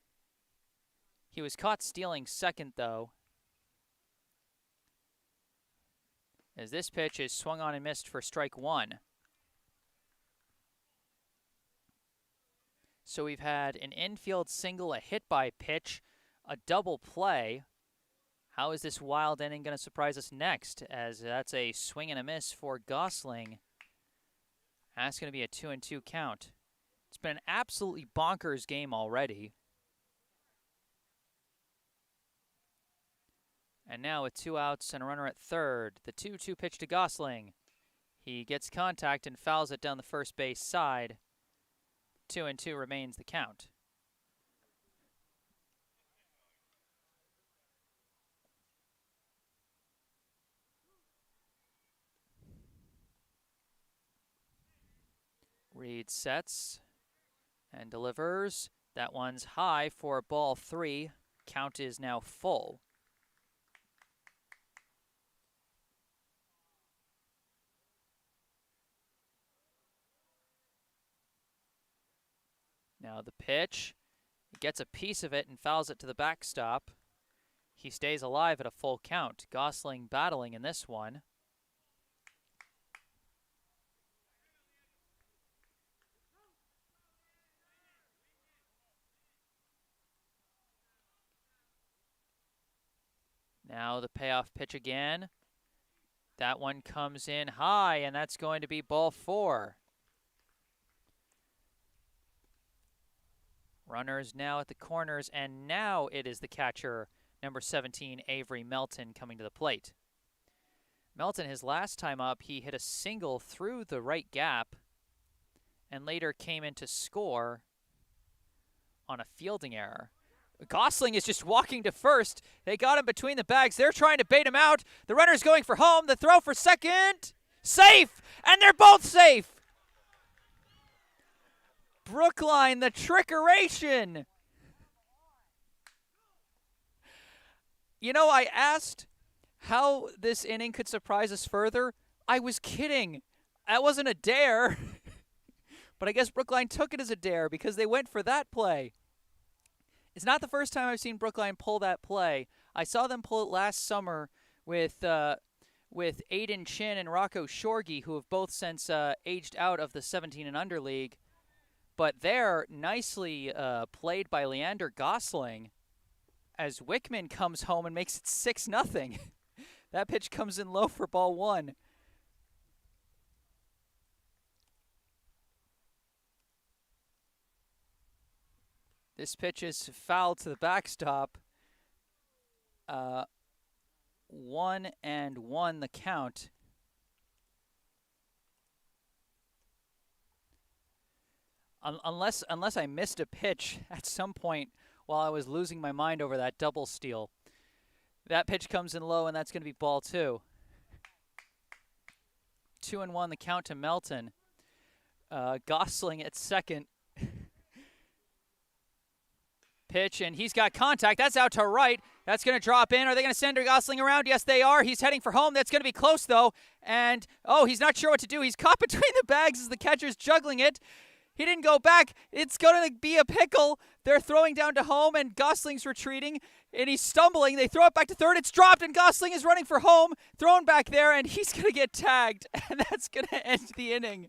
S1: He was caught stealing second, though, as this pitch is swung on and missed for strike 1. So we've had an infield single, a hit by pitch, a double play. How is this wild inning going to surprise us next? As that's a swing and a miss for Gosling. That's going to be a 2-2 count. It's been an absolutely bonkers game already. And now with 2 outs and a runner at third, the 2-2 pitch to Gosling. He gets contact and fouls it down the first base side. 2-2 remains the count. Reed sets and delivers. That one's high for ball 3. Count is now full. Now the pitch. He gets a piece of it and fouls it to the backstop. He stays alive at a full count. Gosling battling in this one. Now the payoff pitch again. That one comes in high, and that's going to be ball 4. Runners now at the corners, and now it is the catcher, number 17, Avery Melton, coming to the plate. Melton, his last time up, he hit a single through the right gap and later came in to score on a fielding error. Gosling is just walking to first. They got him between the bags. They're trying to bait him out. The runner's going for home. The throw for second. Safe! And they're both safe! Brookline, the trickeration! You know, I asked how this inning could surprise us further. I was kidding. That wasn't a dare. But I guess Brookline took it as a dare because they went for that play. It's not the first time I've seen Brookline pull that play. I saw them pull it last summer with Aiden Chin and Rocco Shorgy, who have both since aged out of the 17 and under league. But they're nicely played by Leander Gosling as Wickman comes home and makes it 6-0. That pitch comes in low for ball 1. This pitch is fouled to the backstop. 1-1 the count. Unless I missed a pitch at some point while I was losing my mind over that double steal. That pitch comes in low, and that's going to be ball 2. 2-1 the count to Melton. Gosling at second. Pitch, and he's got contact. That's out to right. That's going to drop in. Are they going to send Gosling around? Yes, they are. He's heading for home. That's going to be close, though. And, oh, he's not sure what to do. He's caught between the bags as the catcher's juggling it. He didn't go back. It's going to be a pickle. They're throwing down to home, and Gosling's retreating, and he's stumbling. They throw it back to third. It's dropped, and Gosling is running for home, thrown back there, and he's going to get tagged, and that's going to end the inning.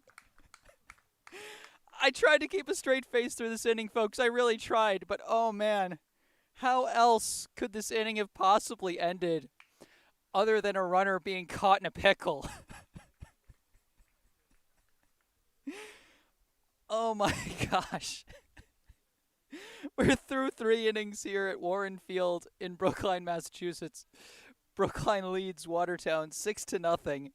S1: I tried to keep a straight face through this inning, folks. I really tried, but oh, man. How else could this inning have possibly ended other than a runner being caught in a pickle? Oh, my gosh. We're through 3 innings here at Warren Field in Brookline, Massachusetts. Brookline leads Watertown 6-0.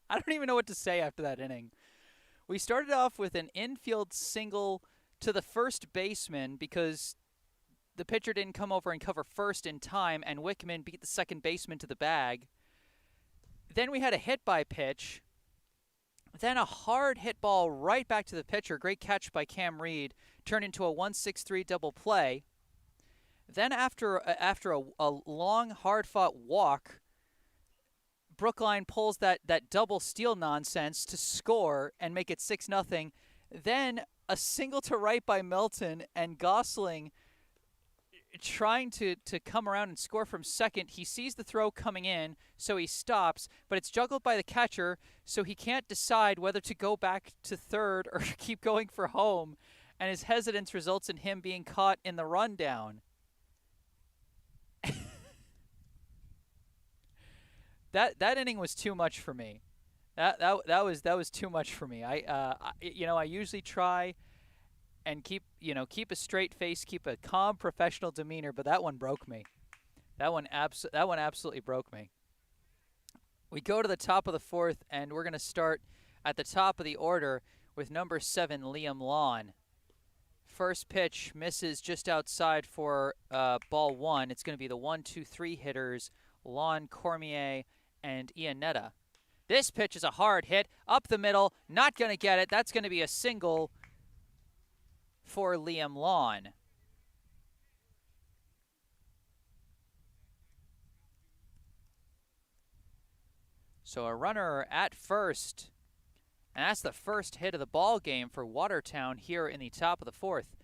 S1: I don't even know what to say after that inning. We started off with an infield single to the first baseman because the pitcher didn't come over and cover first in time, and Wickman beat the second baseman to the bag. Then we had a hit by pitch. Then a hard hit ball right back to the pitcher. Great catch by Cam Reed. Turned into a 1-6-3 double play. Then after a long, hard-fought walk, Brookline pulls that double steal nonsense to score and make it 6-0. Then a single to right by Melton, and Gosling trying to come around and score from second. He sees the throw coming in, so he stops, but it's juggled by the catcher, so he can't decide whether to go back to third or keep going for home, and his hesitance results in him being caught in the rundown. That inning was too much for me. That was too much for me. I usually try and keep a straight face, keep a calm professional demeanor, but that one broke me. That one absolutely broke me. We go to the top of the 4th, and we're going to start at the top of the order with number 7, Liam Lawn. First pitch misses just outside for ball 1. It's going to be the 1-2-3 hitters, Lawn, Cormier, and Ionetta. This pitch is a hard hit up the middle, not going to get it. That's going to be a single for Liam Lawn. So a runner at first, and that's the first hit of the ball game for Watertown here in the top of the fourth.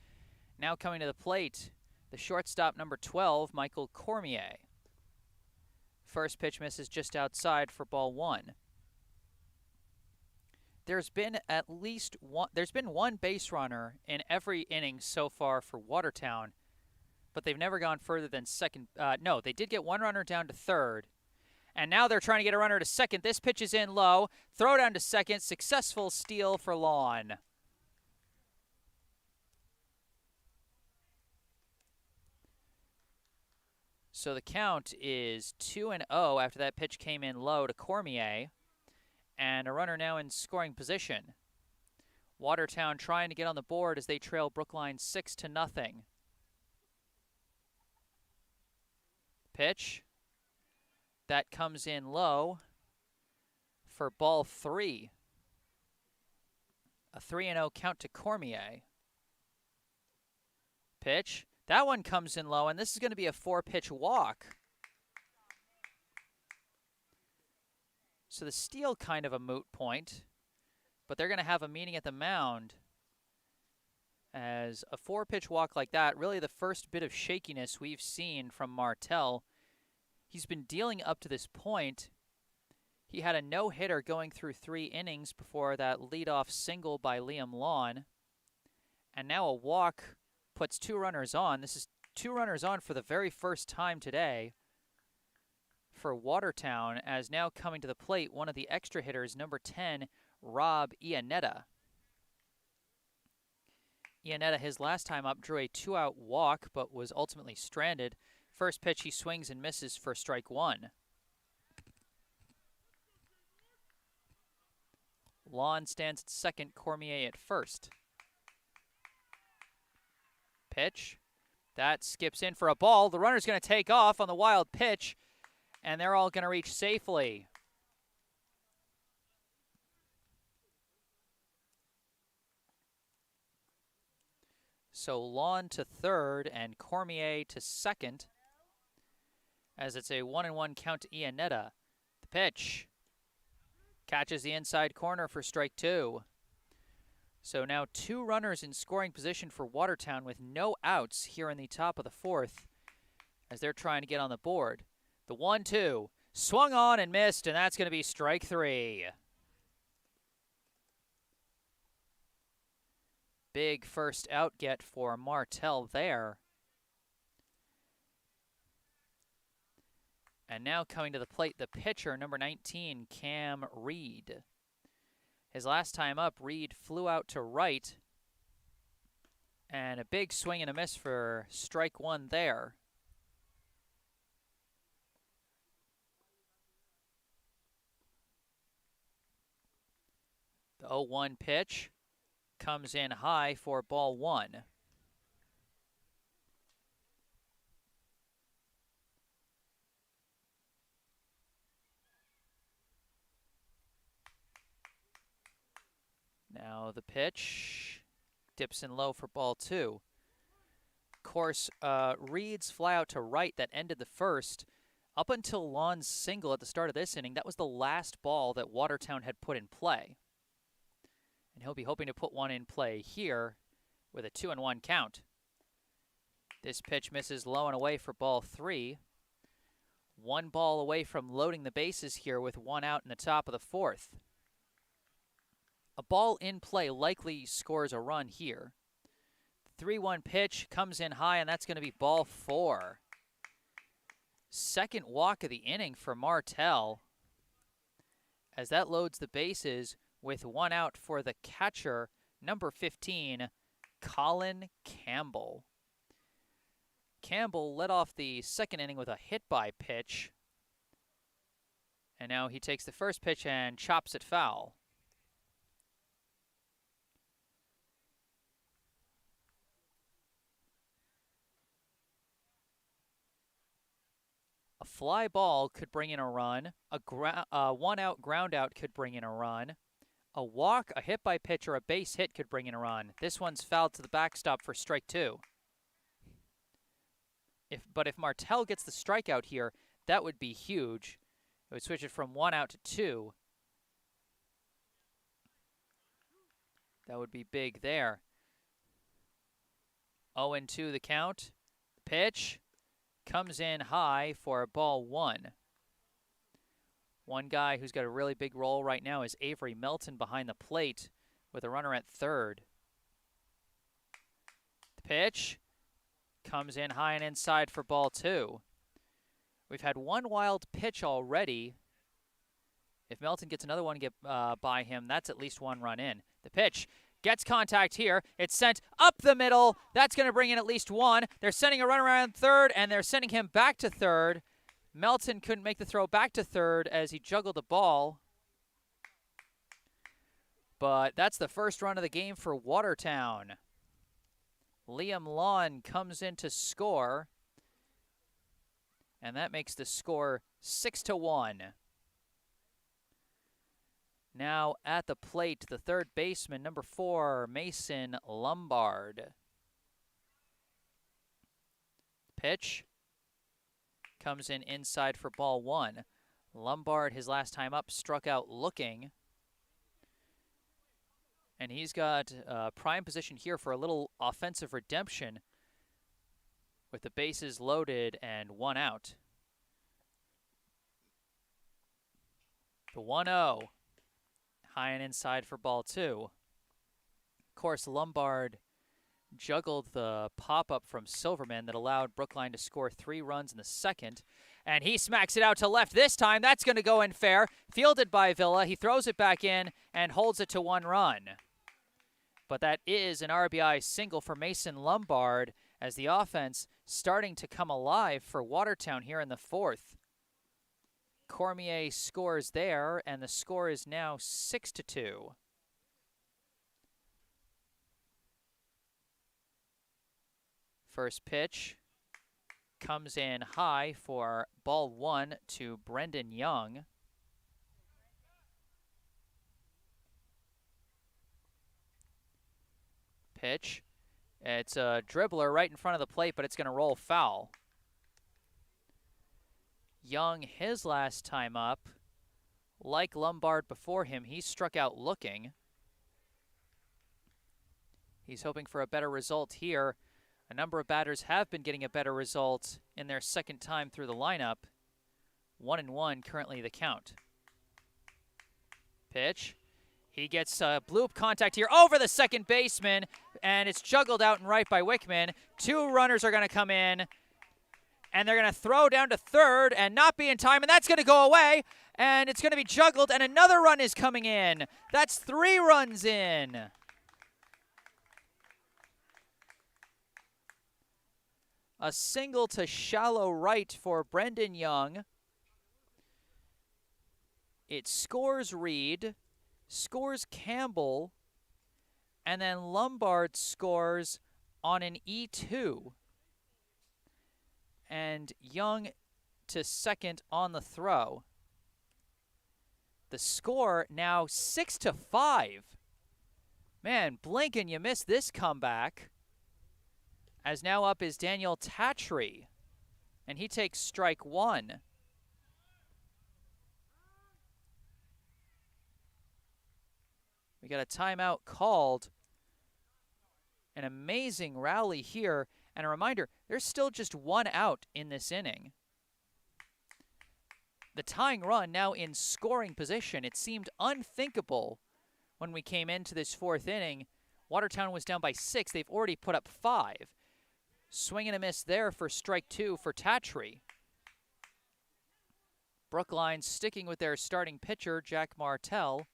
S1: Now coming to the plate, the shortstop number 12, Michael Cormier. First pitch misses just outside for ball one. There's been one base runner in every inning so far for Watertown, but they've never gone further than second. No, they did get one runner down to third. And now they're trying to get a runner to second. This pitch is in low. Throw down to second. Successful steal for Lawn. So the count is 2-0 after that pitch came in low to Cormier. And a runner now in scoring position. Watertown trying to get on the board as they trail Brookline 6-0. Pitch. That comes in low for ball three. A 3-0 count to Cormier. Pitch. That one comes in low, and this is going to be a 4-pitch walk. So the steal kind of a moot point, but they're going to have a meeting at the mound as a 4-pitch walk like that, really the first bit of shakiness we've seen from Martell. He's been dealing up to this point. He had a no-hitter going through 3 innings before that leadoff single by Liam Lawn. And now a walk puts 2 runners on. This is 2 runners on for the very first time today for Watertown, as now coming to the plate, one of the extra hitters, number 10, Rob Ionetta. Ianetta, his last time up, drew a 2-out walk, but was ultimately stranded. First pitch, he swings and misses for strike 1. Lawn stands at second, Cormier at first. Pitch. That skips in for a ball. The runner's going to take off on the wild pitch, and they're all going to reach safely. So Lawn to third and Cormier to second, as it's a 1-1 count to Ianetta. The pitch catches the inside corner for strike 2. So now 2 runners in scoring position for Watertown with no outs here in the top of the fourth as they're trying to get on the board. The 1-2 swung on and missed, and that's going to be strike 3. Big first out get for Martell there. And now coming to the plate, the pitcher, number 19, Cam Reed. His last time up, Reed flew out to right. And a big swing and a miss for strike 1 there. The 0-1 pitch comes in high for ball 1. Now the pitch dips in low for ball 2. Of course, Reed's fly out to right that ended the first. Up until Lawn's single at the start of this inning, that was the last ball that Watertown had put in play. And he'll be hoping to put one in play here with a 2-1 count. This pitch misses low and away for ball 3. 1 ball away from loading the bases here with 1 out in the top of the fourth. A ball in play likely scores a run here. 3-1 pitch comes in high, and that's going to be ball 4. Second walk of the inning for Martell as that loads the bases with 1 out for the catcher, number 15, Colin Campbell. Campbell led off the second inning with a hit-by pitch. And now he takes the first pitch and chops it foul. A fly ball could bring in a run. A 1-out ground out could bring in a run. A walk, a hit by pitch, or a base hit could bring in a run. This one's fouled to the backstop for strike 2. But if Martell gets the strikeout here, that would be huge. It would switch it from 1 out to 2. That would be big there. 0-2 the count. Pitch comes in high for ball 1. One guy who's got a really big role right now is Avery Melton behind the plate with a runner at third. The pitch comes in high and inside for ball 2. We've had one wild pitch already. If Melton gets another one by him, that's at least 1 run in. The pitch gets contact here. It's sent up the middle. That's going to bring in at least 1. They're sending a runner around third, and they're sending him back to third. Melton couldn't make the throw back to third as he juggled the ball. But that's the first run of the game for Watertown. Liam Lawn comes in to score. And that makes the score 6-1. Now at the plate, the third baseman, number 4, Mason Lombard. Pitch comes in inside for ball 1. Lombard, his last time up, struck out looking. And he's got prime position here for a little offensive redemption with the bases loaded and 1 out. The 1-0. High and inside for ball 2. Of course, Lombard juggled the pop-up from Silverman that allowed Brookline to score 3 runs in the second. And he smacks it out to left this time. That's going to go in fair. Fielded by Villa. He throws it back in and holds it to 1 run. But that is an RBI single for Mason Lombard as the offense starting to come alive for Watertown here in the 4th. Cormier scores there, and the score is now 6-2. First pitch comes in high for ball 1 to Brendan Young. Pitch. It's a dribbler right in front of the plate, but it's going to roll foul. Young, his last time up, like Lombard before him, he struck out looking. He's hoping for a better result here. A number of batters have been getting a better result in their second time through the lineup. 1-1 currently the count. Pitch. He gets bloop contact here over the second baseman, and it's juggled out and right by Wickman. 2 runners are going to come in, and they're going to throw down to third and not be in time, and that's going to go away, and it's going to be juggled, and another run is coming in. That's 3 runs in. A single to shallow right for Brendan Young. It scores Reed, scores Campbell, and then Lombard scores on an E2. And Young to second on the throw. The score now 6-5. Man, blink and you miss this comeback. As now up is Daniel Tatry, and he takes strike 1. We got a timeout called. An amazing rally here. And a reminder, there's still just 1 out in this inning. The tying run now in scoring position. It seemed unthinkable when we came into this 4th inning. Watertown was down by 6. They've already put up 5. Swing and a miss there for strike 2 for Tatry. Brookline sticking with their starting pitcher, Jack Martell.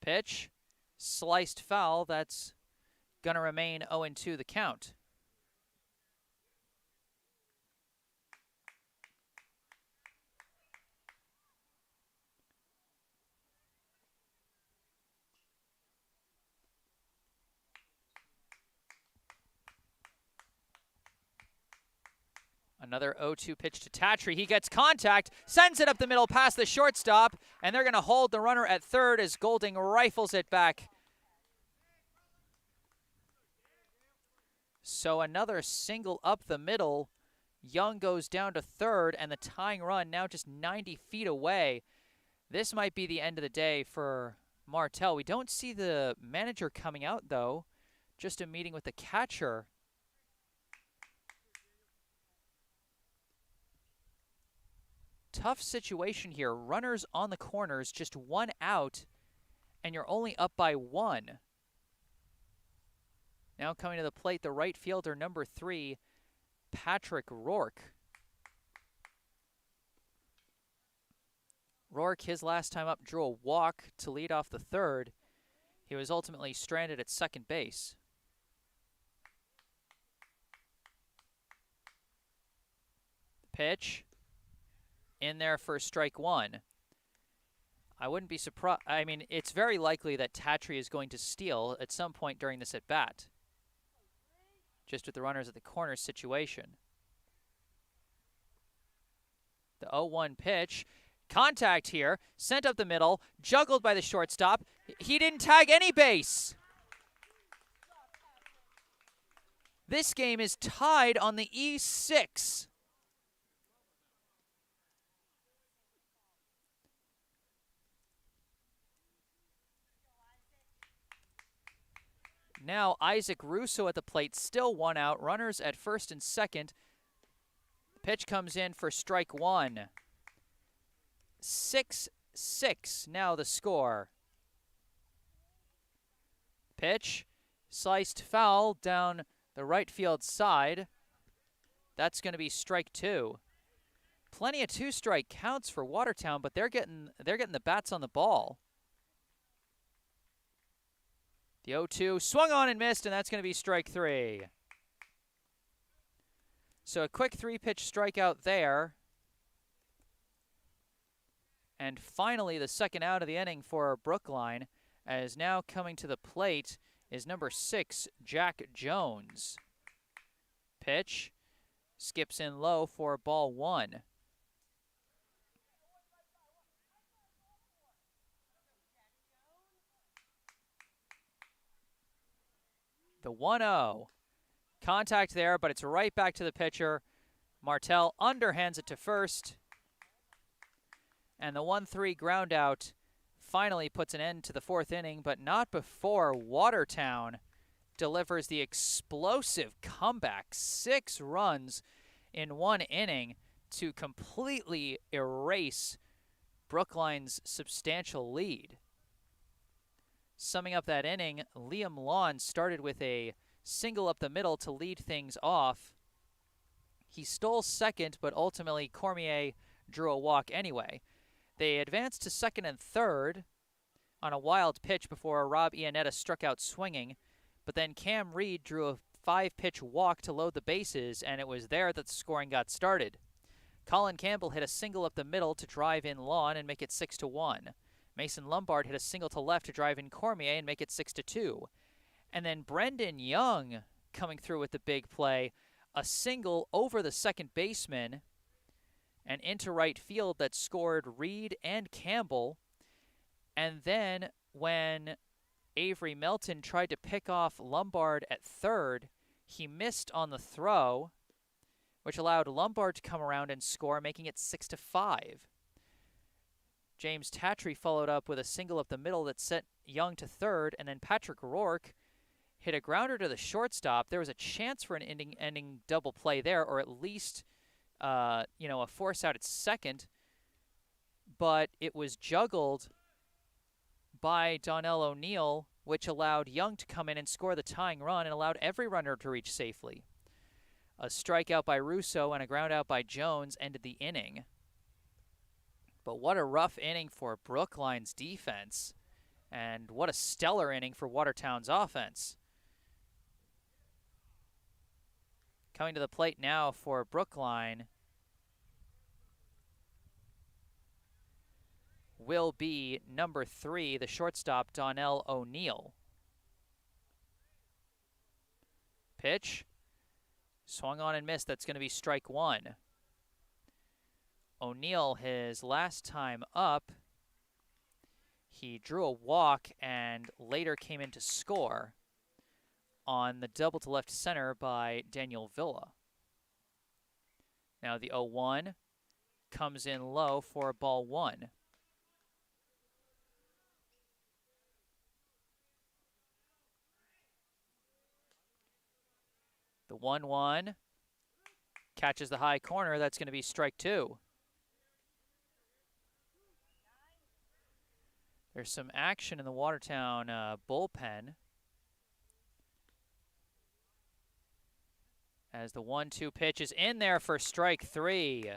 S1: Pitch, sliced foul. That's going to remain 0-2 the count. Another 0-2 pitch to Tatry. He gets contact, sends it up the middle past the shortstop, and they're going to hold the runner at third as Golding rifles it back. So another single up the middle. Young goes down to third, and the tying run now just 90 feet away. This might be the end of the day for Martell. We don't see the manager coming out, though. Just a meeting with the catcher. Tough situation here. Runners on the corners, just 1 out, and you're only up by 1. Now coming to the plate, the right fielder, number 3, Patrick Rourke. Rourke, his last time up, drew a walk to lead off the third. He was ultimately stranded at second base. Pitch. In there for strike 1. I wouldn't be surprised. I mean, it's very likely that Tatry is going to steal at some point during this at-bat. Just with the runners at the corner situation. The 0-1 pitch. Contact here. Sent up the middle. Juggled by the shortstop. He didn't tag any base. This game is tied on the E6. Now Isaac Russo at the plate, still 1 out. Runners at first and second. The pitch comes in for strike 1. 6-6 now the score. Pitch. Sliced foul down the right field side. That's going to be strike 2. Plenty of 2-strike counts for Watertown, but they're getting the bats on the ball. The 0-2 swung on and missed, and that's going to be strike 3. So a quick 3-pitch strikeout there. And finally, the second out of the inning for Brookline, as now coming to the plate is number 6, Jack Jones. Pitch. Skips in low for ball 1. The 1-0. Contact there, but it's right back to the pitcher. Martell underhands it to first. And the 1-3 ground out finally puts an end to the 4th inning, but not before Watertown delivers the explosive comeback. 6 runs in 1 inning to completely erase Brookline's substantial lead. Summing up that inning, Liam Lawn started with a single up the middle to lead things off. He stole second, but ultimately Cormier drew a walk anyway. They advanced to second and third on a wild pitch before Rob Ionetta struck out swinging, but then Cam Reed drew a 5-pitch walk to load the bases, and it was there that the scoring got started. Colin Campbell hit a single up the middle to drive in Lawn and make it 6-1. Mason Lombard hit a single to left to drive in Cormier and make it 6-2. And then Brendan Young coming through with the big play, a single over the second baseman and into right field that scored Reed and Campbell. And then when Avery Melton tried to pick off Lombard at third, he missed on the throw, which allowed Lombard to come around and score, making it 6-5. James Tatry followed up with a single up the middle that sent Young to third, and then Patrick Rourke hit a grounder to the shortstop. There was a chance for an ending double play there, or at least, a force out at second, but it was juggled by Donnell O'Neill, which allowed Young to come in and score the tying run and allowed every runner to reach safely. A strikeout by Russo and a ground out by Jones ended the inning. But what a rough inning for Brookline's defense, and what a stellar inning for Watertown's offense. Coming to the plate now for Brookline will be number 3, the shortstop, Donnell O'Neill. Pitch. Swung on and missed. That's going to be strike 1. O'Neill, his last time up, he drew a walk and later came in to score on the double to left center by Daniel Villa. Now the 0-1 comes in low for ball 1. The 1-1 catches the high corner. That's going to be strike 2. There's some action in the Watertown bullpen as the 1-2 pitch is in there for strike 3.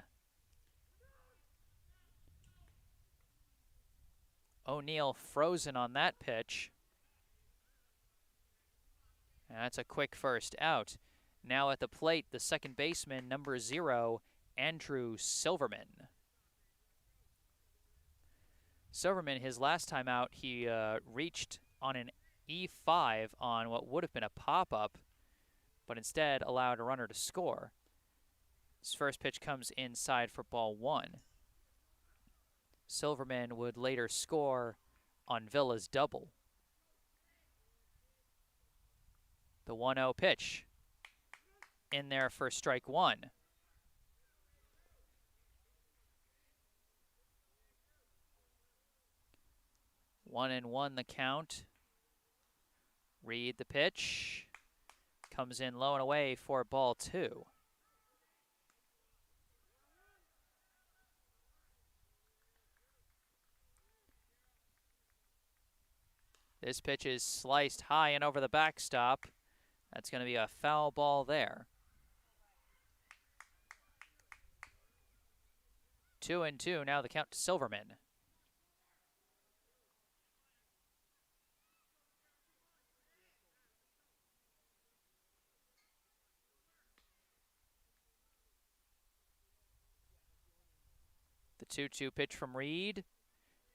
S1: O'Neill frozen on that pitch. And that's a quick first out. Now at the plate, the second baseman, number 0, Andrew Silverman. Silverman, his last time out, he reached on an E5 on what would have been a pop-up, but instead allowed a runner to score. His first pitch comes inside for ball 1. Silverman would later score on Villa's double. The 1-0 pitch in there for strike 1. 1-1 the count. Read the pitch. Comes in low and away for ball 2. This pitch is sliced high and over the backstop. That's going to be a foul ball there. 2-2, now the count to Silverman. The 2-2 pitch from Reed.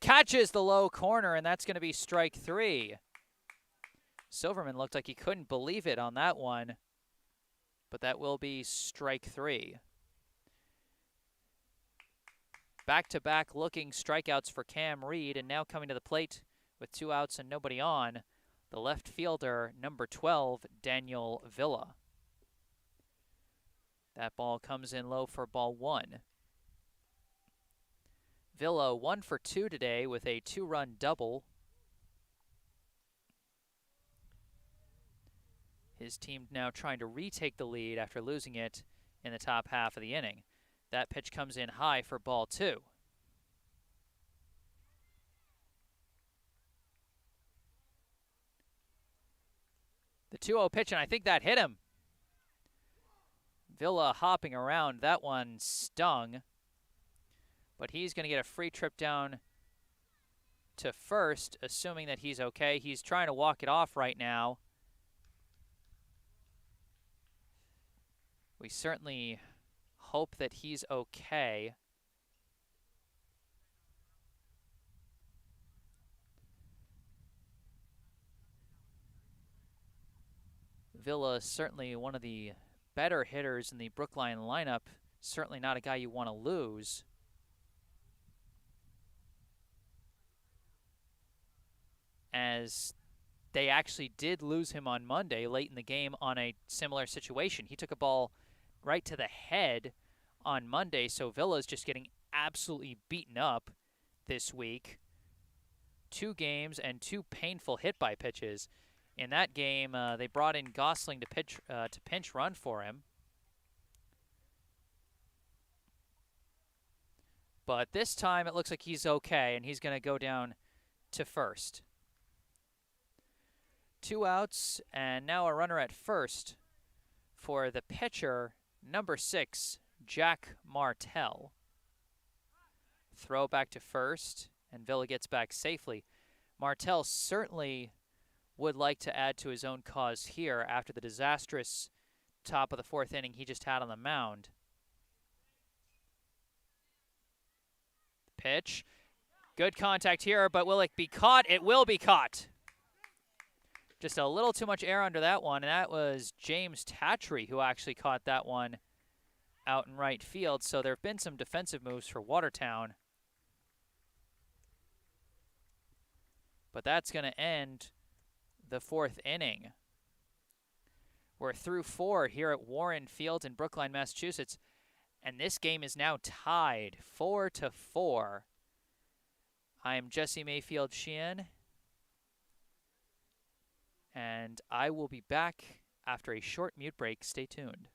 S1: Catches the low corner, and that's going to be strike 3. Silverman looked like he couldn't believe it on that one, but that will be strike 3. Back-to-back looking strikeouts for Cam Reed, and now coming to the plate with 2 outs and nobody on, the left fielder, number 12, Daniel Villa. That ball comes in low for ball 1. Villa 1 for 2 today with a 2-run double. His team now trying to retake the lead after losing it in the top half of the inning. That pitch comes in high for ball 2. The 2-0 pitch, and I think that hit him. Villa hopping around. That one stung. But he's going to get a free trip down to first, assuming that he's okay. He's trying to walk it off right now. We certainly hope that he's okay. Villa is certainly one of the better hitters in the Brookline lineup. Certainly not a guy you want to lose. As they actually did lose him on Monday late in the game on a similar situation. He took a ball right to the head on Monday, so Villa's just getting absolutely beaten up this week. 2 games and 2 painful hit-by pitches. In that game, they brought in Gosling to pinch run for him. But this time it looks like he's okay, and he's going to go down to first. 2 outs, and now a runner at first for the pitcher, number 6, Jack Martell. Throw back to first, and Villa gets back safely. Martell certainly would like to add to his own cause here after the disastrous top of the 4th inning he just had on the mound. Pitch. Good contact here, but will it be caught? It will be caught. Just a little too much air under that one, and that was James Tatry who actually caught that one out in right field. So there have been some defensive moves for Watertown. But that's going to end the 4th inning. We're through 4 here at Warren Field in Brookline, Massachusetts. And this game is now tied 4-4. I am Jesse Mayfield-Sheehan, and I will be back after a short mute break. Stay tuned.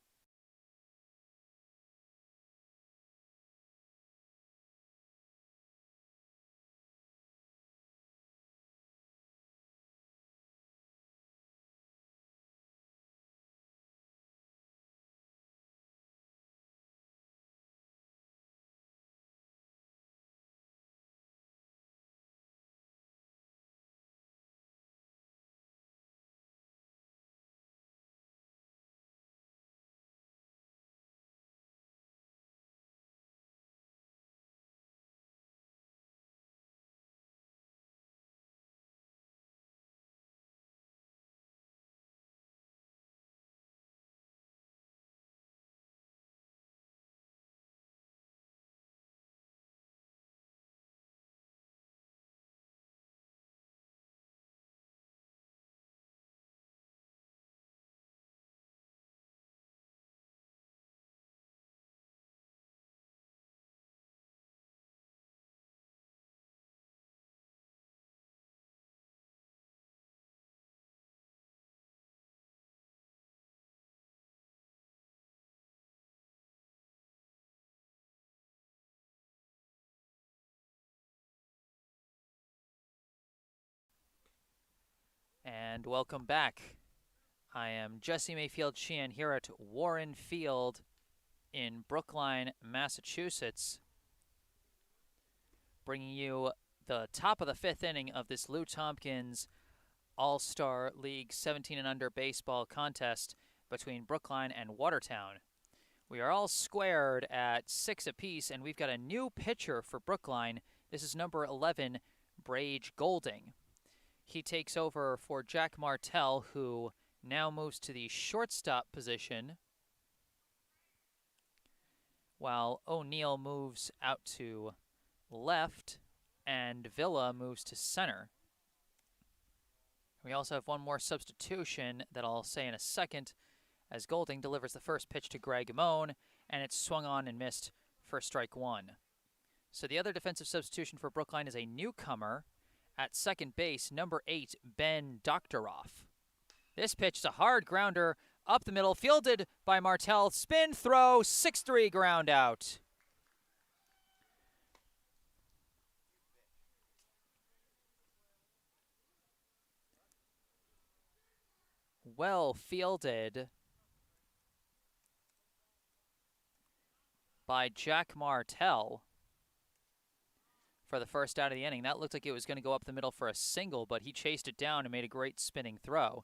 S1: And welcome back. I am Jesse Mayfield-Sheehan here at Warren Field in Brookline, Massachusetts, bringing you the top of the fifth inning of this Lou Tompkins All-Star League 17 and under baseball contest between Brookline and Watertown. We are all squared at 6 apiece, and we've got a new pitcher for Brookline. This is number 11, Brage Golding. He takes over for Jack Martell, who now moves to the shortstop position, while O'Neill moves out to left and Villa moves to center. We also have one more substitution that I'll say in a second, as Golding delivers the first pitch to Greg Moan, and it's swung on and missed for strike one. So the other defensive substitution for Brookline is a newcomer at second base, number 8, Ben Doctoroff. This pitch is a hard grounder up the middle, fielded by Martell. Spin throw, 6-3 ground out. Well fielded by Jack Martell for the first out of the inning. That looked like it was going to go up the middle for a single, but he chased it down and made a great spinning throw.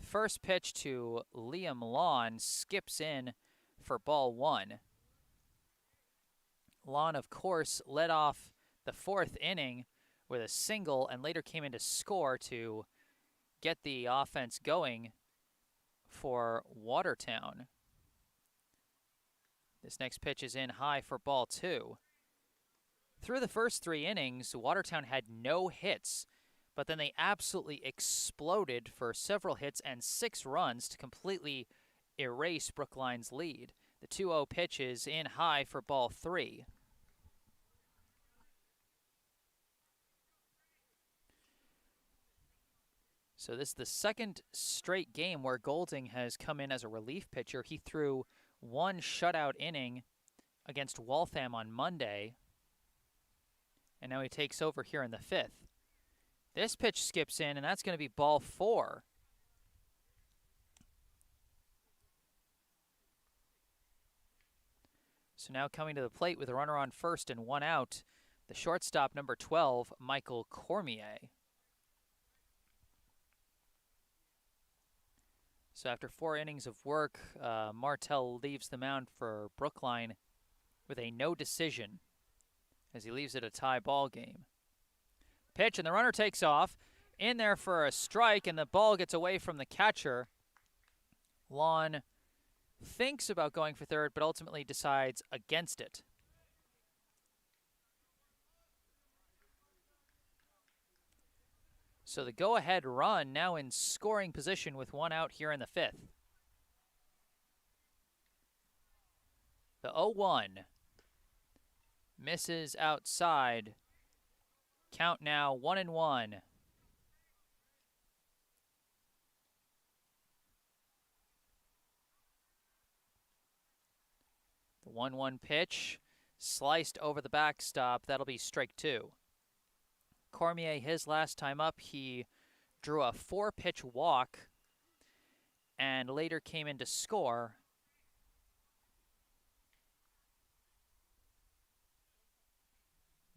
S1: First pitch to Liam Lawn skips in for ball one. Lawn, of course, led off the fourth inning with a single and later came in to score to get the offense going for Watertown. This next pitch is in high for ball two. Through the first 3 innings, Watertown had no hits, but then they absolutely exploded for several hits and 6 runs to completely erase Brookline's lead. The 2-0 pitch is in high for ball 3. So this is the second straight game where Golding has come in as a relief pitcher. He threw 1 shutout inning against Waltham on Monday, and now he takes over here in the 5th. This pitch skips in, and that's going to be ball 4. So now coming to the plate with a runner on first and 1 out, the shortstop, number 12, Michael Cormier. So after 4 innings of work, Martell leaves the mound for Brookline with a no decision as he leaves it a tie ball game. Pitch, and the runner takes off. In there for a strike, and the ball gets away from the catcher. Lawn thinks about going for third, but ultimately decides against it. So the go-ahead run now in scoring position with 1 out here in the 5th. The 0-1 misses outside. Count now 1-1. The 1-1 pitch sliced over the backstop. That'll be strike 2. Cormier, his last time up, he drew a 4-pitch walk and later came in to score.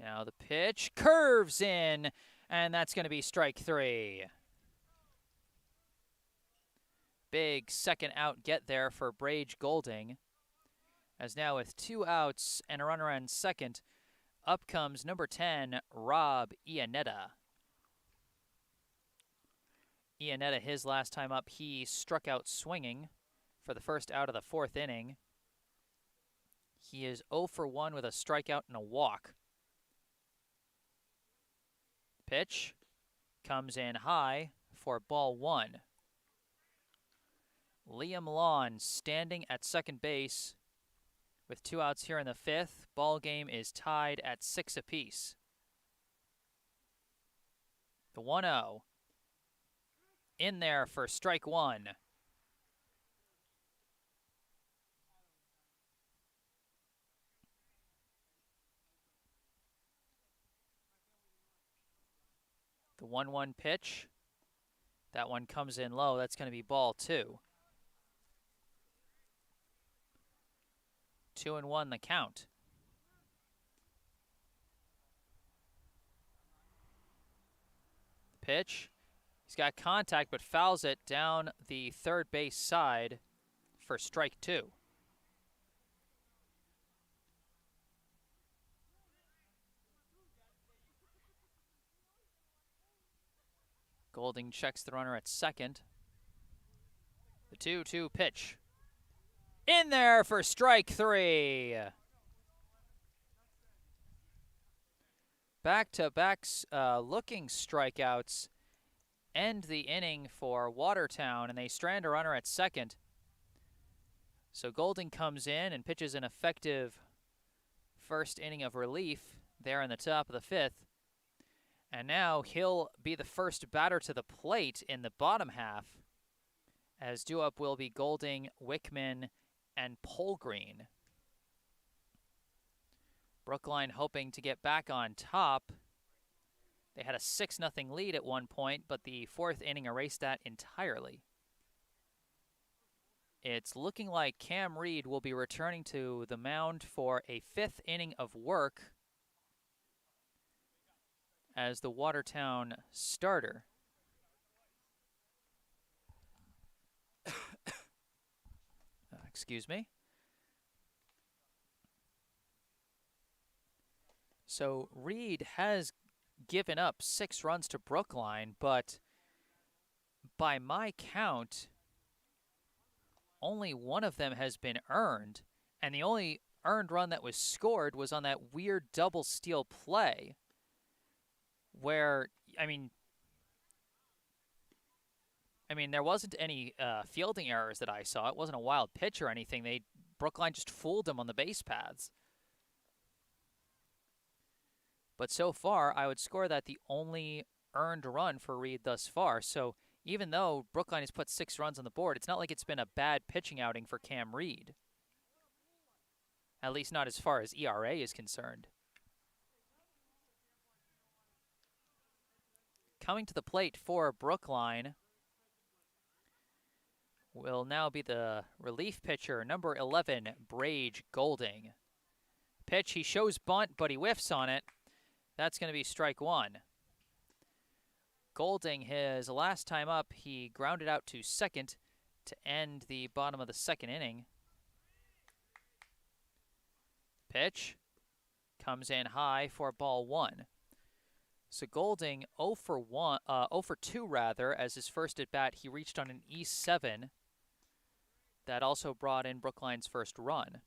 S1: Now the pitch curves in, and that's going to be strike 3. Big second out get there for Brage Golding. As now with 2 outs and a runner on second, up comes number 10, Rob Ionetta. Ianetta, his last time up, he struck out swinging for the first out of the 4th inning. He is 0 for 1 with a strikeout and a walk. Pitch comes in high for ball 1. Liam Lawn standing at second base with 2 outs here in the 5th. Ball game is tied at 6 apiece. The 1-0 in there for strike 1. The 1-1 pitch. That one comes in low. That's going to be ball 2. 2-1 the count. Pitch. He's got contact but fouls it down the third base side for strike 2. Golding checks the runner at second. The 2-2 pitch. In there for strike 3. Back-to-backs looking strikeouts end the inning for Watertown, and they strand a runner at second. So Golding comes in and pitches an effective first inning of relief there in the top of the 5th. And now he'll be the first batter to the plate in the bottom half, as due up will be Golding, Wickman, and Polgrein. Brookline hoping to get back on top. They had a 6-0 lead at one point, but the 4th inning erased that entirely. It's looking like Cam Reed will be returning to the mound for a 5th inning of work as the Watertown starter. Excuse me. So Reed has given up 6 runs to Brookline, but by my count, only one of them has been earned, and the only earned run that was scored was on that weird double steal play where, I mean, there wasn't any fielding errors that I saw. It wasn't a wild pitch or anything. Brookline just fooled them on the base paths. But so far, I would score that the only earned run for Reed thus far. So even though Brookline has put 6 runs on the board, it's not like it's been a bad pitching outing for Cam Reed. At least not as far as ERA is concerned. Coming to the plate for Brookline will now be the relief pitcher, number 11, Brage Golding. Pitch, he shows bunt, but he whiffs on it. That's going to be strike 1. Golding, his last time up, he grounded out to second to end the bottom of the 2nd inning. Pitch comes in high for ball 1. So Golding 0 for 2 rather, as his first at bat he reached on an E7. That also brought in Brookline's first run.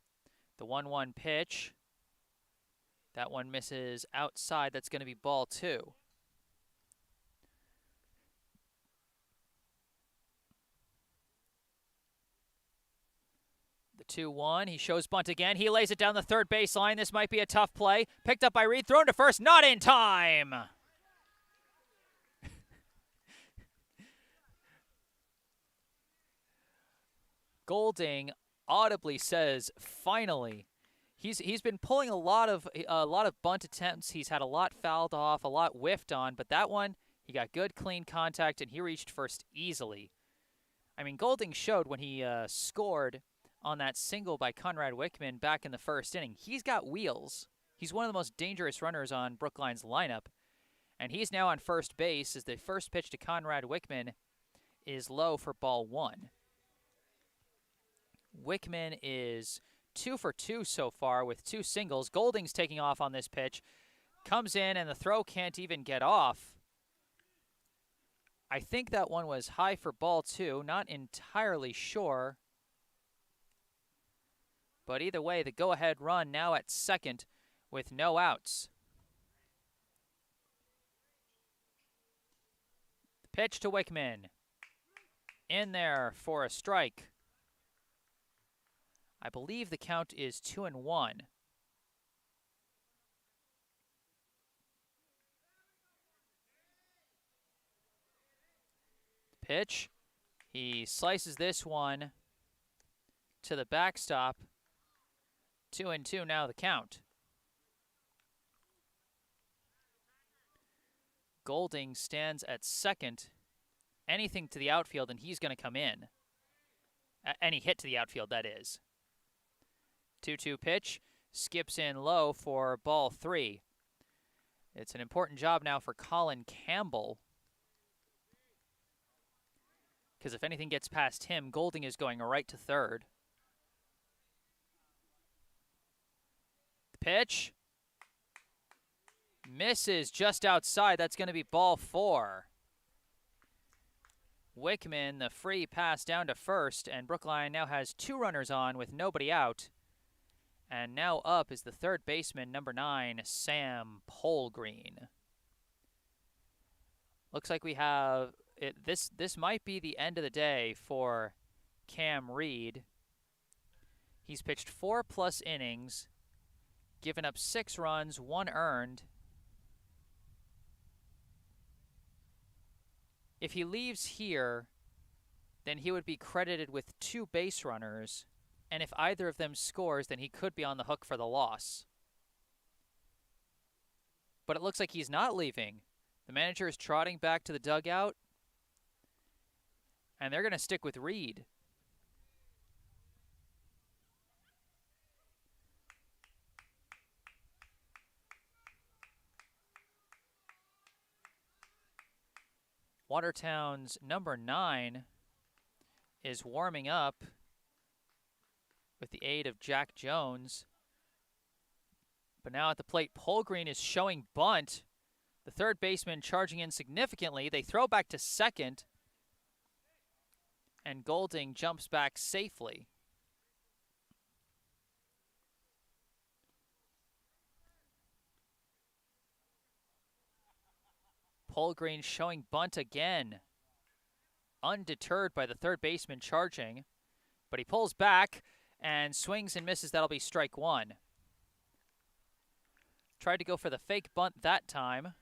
S1: The 1-1 pitch. That one misses outside. That's going to be ball 2. The 2-1. He shows bunt again. He lays it down the third baseline. This might be a tough play. Picked up by Reed. Thrown to first. Not in time. Golding audibly says, "Finally." He's been pulling a lot of bunt attempts. He's had a lot fouled off, a lot whiffed on, but that one he got good clean contact and he reached first easily. I mean, Golding showed when he scored on that single by Conrad Wickman back in the first inning. He's got wheels. He's one of the most dangerous runners on Brookline's lineup, and he's now on first base as the first pitch to Conrad Wickman is low for ball 1. Wickman is 2 for 2 so far with 2 singles. Golding's taking off on this pitch. Comes in and the throw can't even get off. I think that one was high for ball 2. Not entirely sure. But either way, the go-ahead run now at second with no outs. The pitch to Wickman. In there for a strike. I believe the count is 2-1. Pitch. He slices this one to the backstop. 2-2 now the count. Golding stands at second. Anything to the outfield and he's going to come in. Any hit to the outfield, that is. 2-2 pitch, skips in low for ball 3. It's an important job now for Colin Campbell, because if anything gets past him, Golding is going right to third. The pitch misses just outside. That's going to be ball 4. Wickman, the free pass down to first, and Brookline now has 2 runners on with nobody out. And now up is the third baseman, number 9, Sam Polgrein. Looks like we have it. This might be the end of the day for Cam Reed. He's pitched 4+ innings, given up 6 runs, 1 earned. If he leaves here, then he would be credited with 2 base runners. And if either of them scores, then he could be on the hook for the loss. But it looks like he's not leaving. The manager is trotting back to the dugout. And they're going to stick with Reed. Watertown's number 9 is warming up with the aid of Jack Jones. But now at the plate, Polegreen is showing bunt. The third baseman charging in significantly. They throw back to second. And Golding jumps back safely. Polegreen showing bunt again. Undeterred by the third baseman charging. But he pulls back and swings and misses. That'll be strike 1. Tried to go for the fake bunt that time.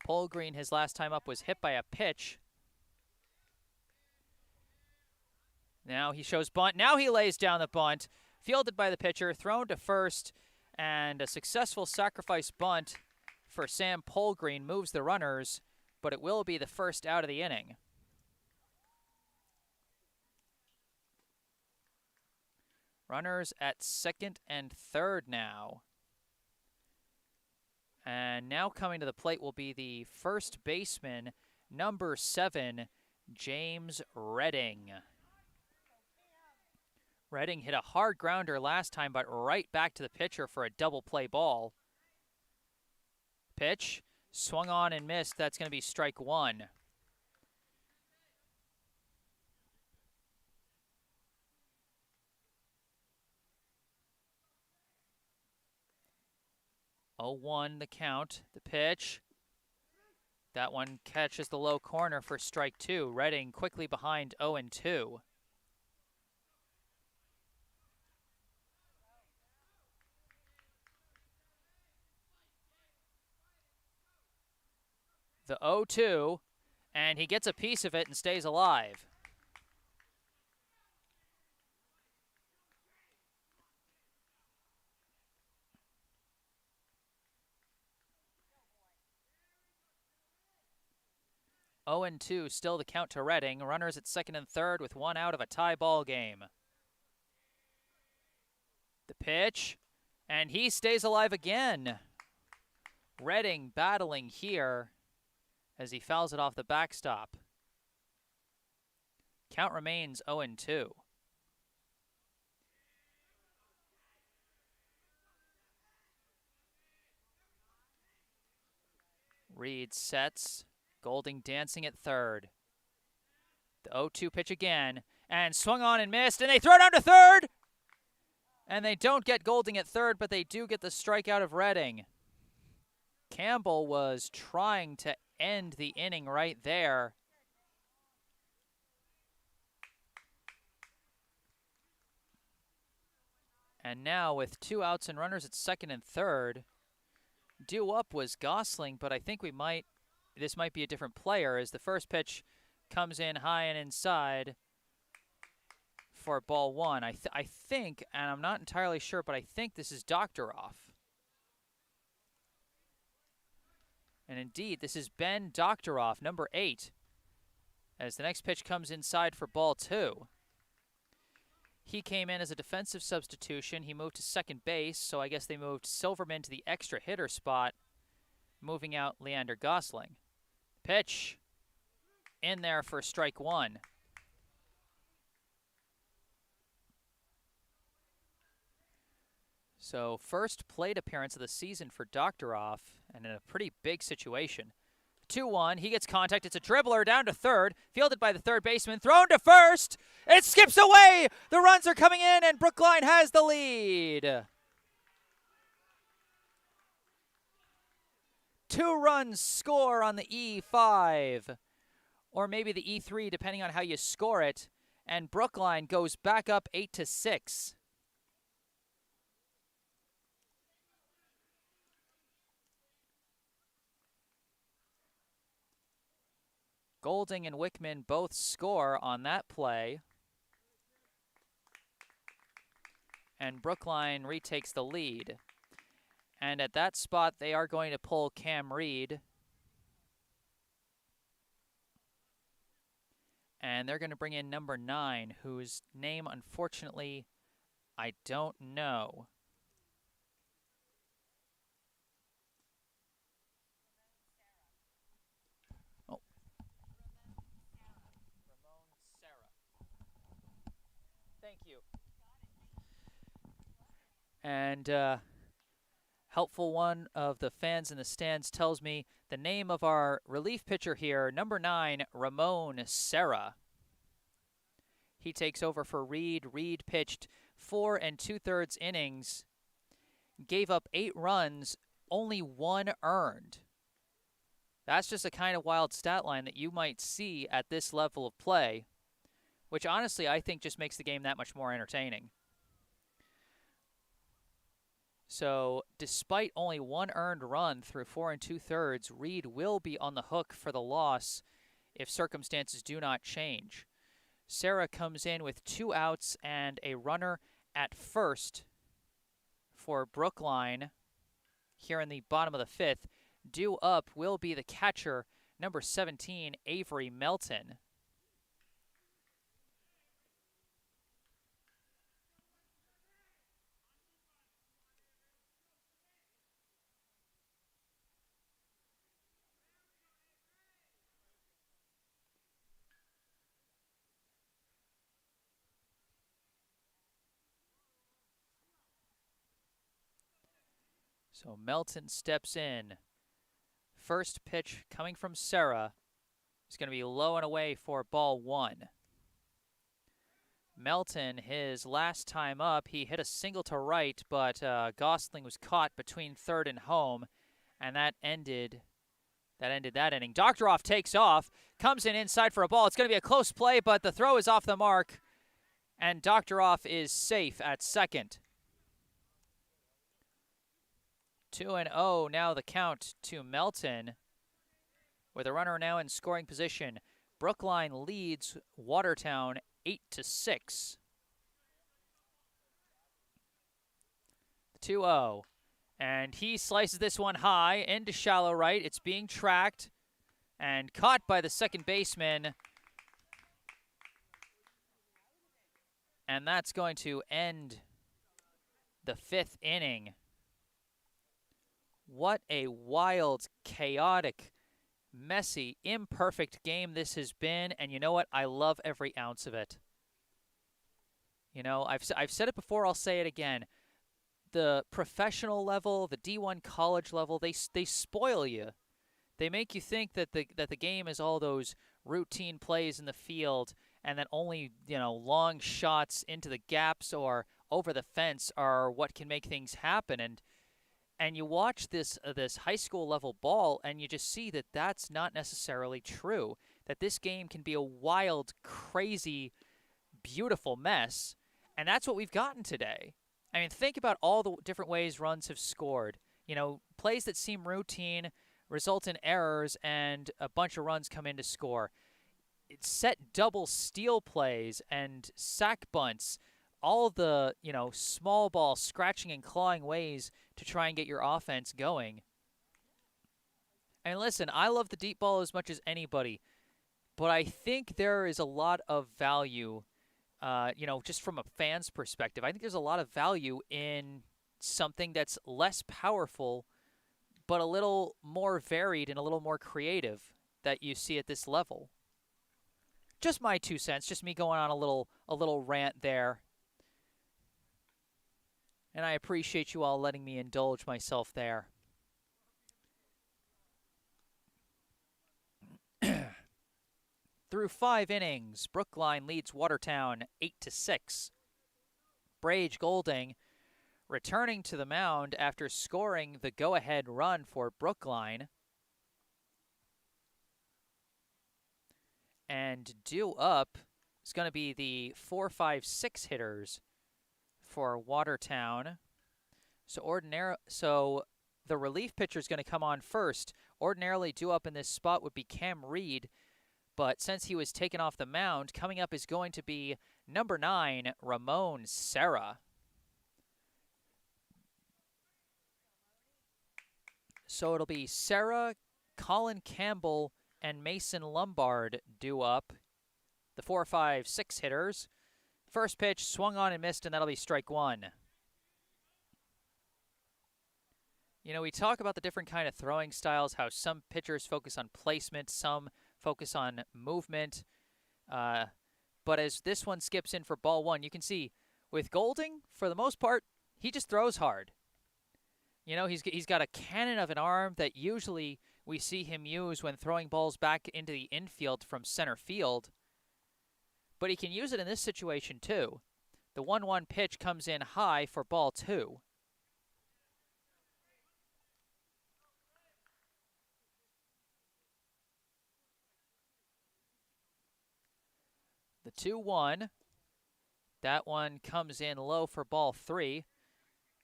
S1: Polgrein, his last time up, was hit by a pitch. Now he shows bunt. Now he lays down the bunt. Fielded by the pitcher, thrown to first, and a successful sacrifice bunt for Sam Polgrein moves the runners, but it will be the first out of the inning. Runners at second and third now. And now coming to the plate will be the first baseman, number 7, James Redding. Redding hit a hard grounder last time, but right back to the pitcher for a double play ball. Pitch, swung on and missed. That's going to be strike 1. Oh, 1 the count. The pitch. That one catches the low corner for strike 2. Redding quickly behind 0-2. The 0-2, and he gets a piece of it and stays alive. Oh and 2, still the count to Redding. Runners at second and third with one out of a tie ball game. The pitch, and he stays alive again. Redding battling here as he fouls it off the backstop. Count remains 0-2. Reed sets. Golding dancing at third. The 0-2 pitch again, and swung on and missed, and they throw down to third! And they don't get Golding at third, but they do get the strikeout of Redding. Campbell was trying to end the inning right there. And now with 2 outs and runners at second and third, due up was Gosling, but I think this might be a different player as the first pitch comes in high and inside for ball 1. I think, and I'm not entirely sure, but I think this is Doctoroff. And indeed, this is Ben Doctoroff, number 8, as the next pitch comes inside for ball 2. He came in as a defensive substitution. He moved to second base, so I guess they moved Silverman to the extra hitter spot, moving out Leander Gosling. Pitch in there for strike 1. So first plate appearance of the season for Doctoroff, and in a pretty big situation. 2-1, he gets contact. It's a dribbler down to third, fielded by the third baseman, thrown to first. It skips away. The runs are coming in, and Brookline has the lead. 2 runs score on the E5, or maybe the E3, depending on how you score it, and Brookline goes back up 8-6. Golding and Wickman both score on that play. And Brookline retakes the lead. And at that spot, they are going to pull Cam Reed. And they're going to bring in number 9, whose name, unfortunately, I don't know. Thank you. And helpful one of the fans in the stands tells me the name of our relief pitcher here, number 9, Ramon Serra. He takes over for Reed. Reed pitched 4 2/3 innings, gave up 8 runs, only 1 earned. That's just a kind of wild stat line that you might see at this level of play, which honestly I think just makes the game that much more entertaining. So despite only 1 earned run through 4 2/3, Reed will be on the hook for the loss if circumstances do not change. Serra comes in with 2 outs and a runner at first for Brookline here in the bottom of the 5th. Due up will be the catcher, number 17, Avery Melton. So Melton steps in. First pitch coming from Serra is going to be low and away for ball 1. Melton, his last time up, he hit a single to right, but Gosling was caught between third and home, and that ended That ended that inning. Doctoroff takes off, comes in inside for a ball. It's going to be a close play, but the throw is off the mark, and Doctoroff is safe at second. 2-0 now the count to Melton, with a runner now in scoring position. Brookline leads Watertown 8-6. 2-0. And he slices this one high into shallow right. It's being tracked and caught by the second baseman. And that's going to end the fifth inning. What a wild, chaotic, messy, imperfect game this has been. And you know what? I love every ounce of it. You know, I've said it before, I'll say it again. The professional level, the D1 college level, they spoil you. They make you think that the game is all those routine plays in the field, and that only, you know, long shots into the gaps or over the fence are what can make things happen. And you watch this high school level ball, and you just see that that's not necessarily true. That this game can be a wild, crazy, beautiful mess, and that's what we've gotten today. I mean, think about all the different ways runs have scored. You know, plays that seem routine result in errors, and a bunch of runs come in to score. It's set double steal plays and sack bunts, all the, you know, small ball scratching and clawing ways to try and get your offense going. And listen, I love the deep ball as much as anybody, but I think there is a lot of value, you know, just from a fan's perspective. I think there's a lot of value in something that's less powerful, but a little more varied and a little more creative that you see at this level. Just my 2 cents, just me going on a little rant there. And I appreciate you all letting me indulge myself there. Through 5 innings, Brookline leads Watertown 8-6. Brage Golding returning to the mound after scoring the go-ahead run for Brookline. And due up is going to be the 4, 5, 6 hitters for Watertown. So the relief pitcher is going to come on first. Ordinarily due up in this spot would be Cam Reed, but since he was taken off the mound, coming up is going to be number 9, Ramon Serra. So it'll be Serra, Colin Campbell, and Mason Lombard due up, the 4, 5, 6 hitters. First pitch swung on and missed, and that'll be strike 1. You know, we talk about the different kind of throwing styles, how some pitchers focus on placement, some focus on movement. But as this one skips in for ball 1, you can see with Golding, for the most part, he just throws hard. You know, he's got a cannon of an arm that usually we see him use when throwing balls back into the infield from center field. But he can use it in this situation too. The 1-1 pitch comes in high for ball 2. The 2-1, that one comes in low for ball 3.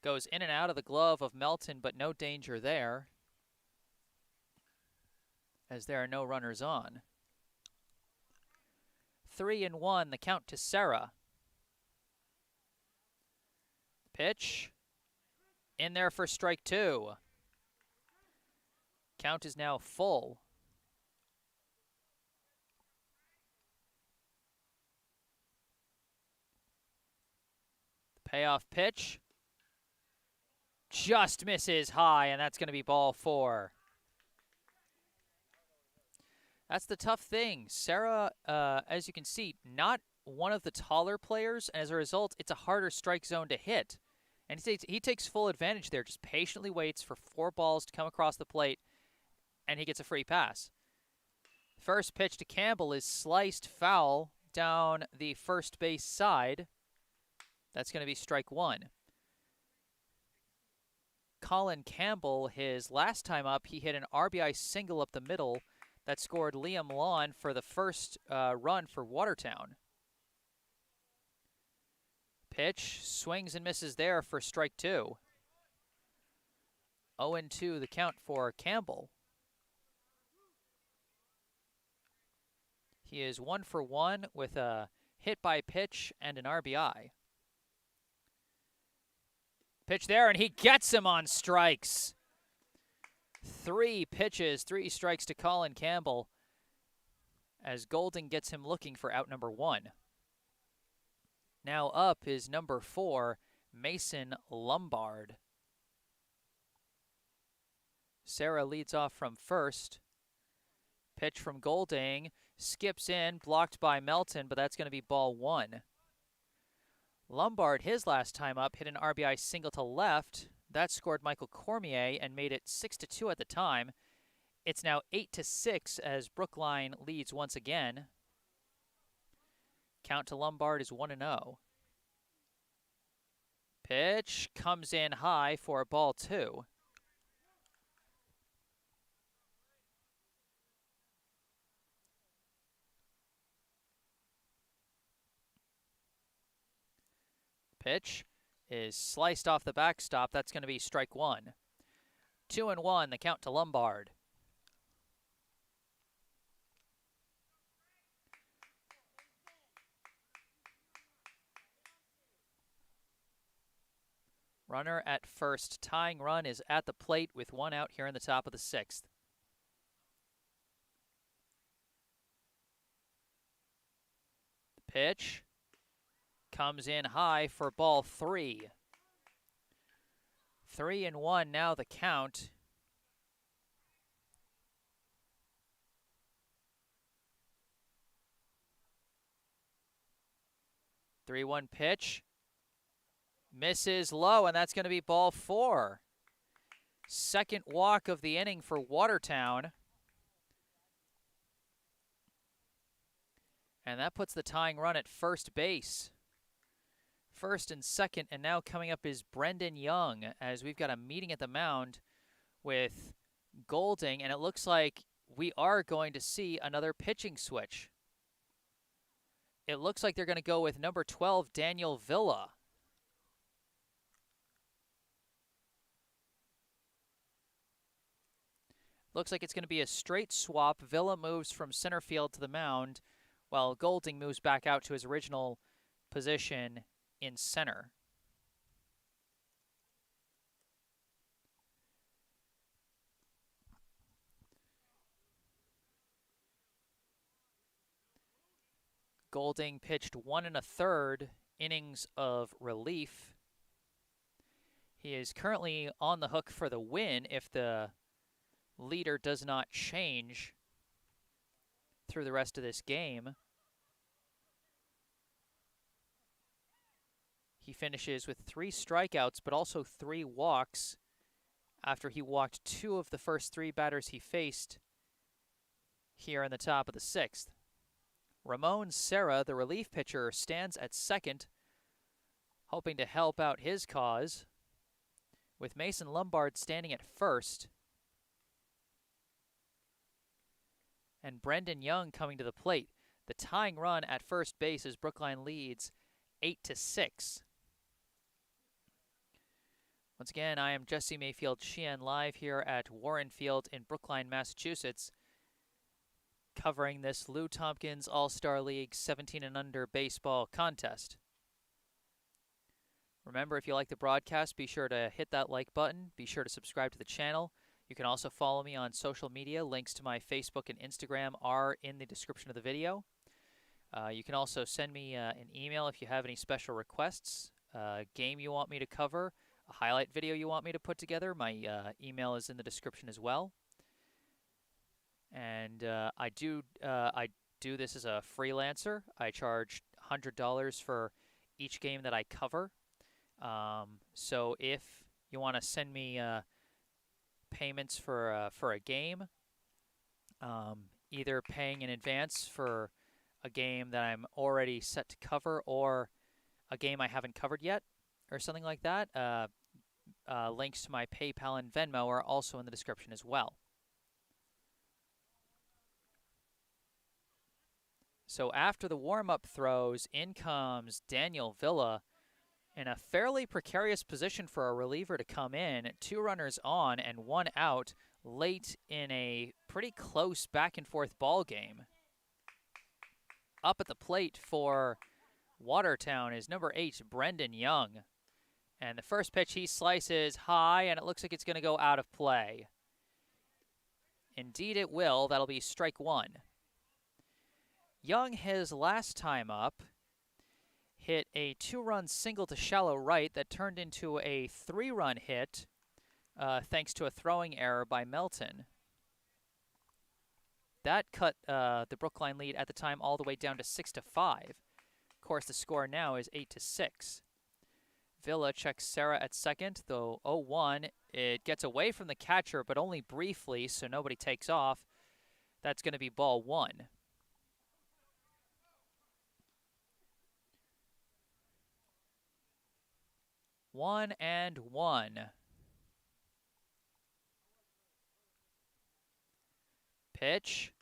S1: Goes in and out of the glove of Melton, but no danger there, as there are no runners on. 3-1, the count to Serra. Pitch in there for strike 2. Count is now full. The payoff pitch just misses high, and that's going to be ball 4. That's the tough thing. Serra, as you can see, not one of the taller players, and as a result, it's a harder strike zone to hit. And he takes full advantage there, just patiently waits for 4 balls to come across the plate, and he gets a free pass. First pitch to Campbell is sliced foul down the first base side. That's going to be strike 1. Colin Campbell. His last time up, he hit an RBI single up the middle that scored Liam Lawn for the first run for Watertown. Pitch, swings and misses there for strike 2. 0-2 the count for Campbell. He is 1 for 1 with a hit by pitch and an RBI. Pitch there, and he gets him on strikes. 3 pitches, 3 strikes to Colin Campbell as Golding gets him looking for out number 1. Now up is number 4, Mason Lombard. Sarah leads off from first. Pitch from Golding, skips in, blocked by Melton, but that's going to be ball 1. Lombard, his last time up, hit an RBI single to left. That scored Michael Cormier and made it 6-2 at the time. It's now 8-6 as Brookline leads once again. Count to Lombard is 1-0. Pitch comes in high for ball 2. Pitch is sliced off the backstop. That's going to be strike 1. 2-1, the count to Lombard. Runner at first. Tying run is at the plate with 1 out here in the top of the 6th. The pitch comes in high for ball 3. 3-1 now the count. The 3-1 pitch. Misses low, and that's going to be ball 4. Second walk of the inning for Watertown. And that puts the tying run at first base. First and second, and now coming up is Brendan Young, as we've got a meeting at the mound with Golding, and it looks like we are going to see another pitching switch. It looks like they're going to go with number 12, Daniel Villa. Looks like it's going to be a straight swap. Villa moves from center field to the mound, while Golding moves back out to his original position in center. Golding pitched 1 1/3 innings of relief. He is currently on the hook for the win if the leader does not change through the rest of this game. He finishes with 3 strikeouts, but also 3 walks after he walked 2 of the first 3 batters he faced here in the top of the 6th. Ramon Serra, the relief pitcher, stands at second, hoping to help out his cause, with Mason Lombard standing at first. And Brendan Young coming to the plate. The tying run at first base as Brookline leads 8-6. Once again, I am Jesse Mayfield-Sheehan live here at Warren Field in Brookline, Massachusetts, covering this Lou Tompkins All-Star League 17 and under baseball contest. Remember, if you like the broadcast, be sure to hit that like button. Be sure to subscribe to the channel. You can also follow me on social media. Links to my Facebook and Instagram are in the description of the video. You can also send me an email if you have any special requests, a game you want me to cover, a highlight video you want me to put together. My email is in the description as well. And I do this as a freelancer. I charge $100 for each game that I cover. So if you want to send me payments for a game, either paying in advance for a game that I'm already set to cover or a game I haven't covered yet or something like that, links to my PayPal and Venmo are also in the description as well. So after the warm-up throws, in comes Daniel Villa in a fairly precarious position for a reliever to come in. 2 runners on and 1 out late in a pretty close back-and-forth ball game. Up at the plate for Watertown is number 8, Brendan Young. And the first pitch he slices high, and it looks like it's going to go out of play. Indeed it will. That'll be strike 1. Young, his last time up, hit a 2-run single to shallow right that turned into a 3-run hit thanks to a throwing error by Melton. That cut the Brookline lead at the time all the way down to 6-5. Of course, the score now is 8-6. Villa checks Serra at second, though 0-1. It gets away from the catcher, but only briefly, so nobody takes off. That's going to be ball 1. 1-1. Pitch.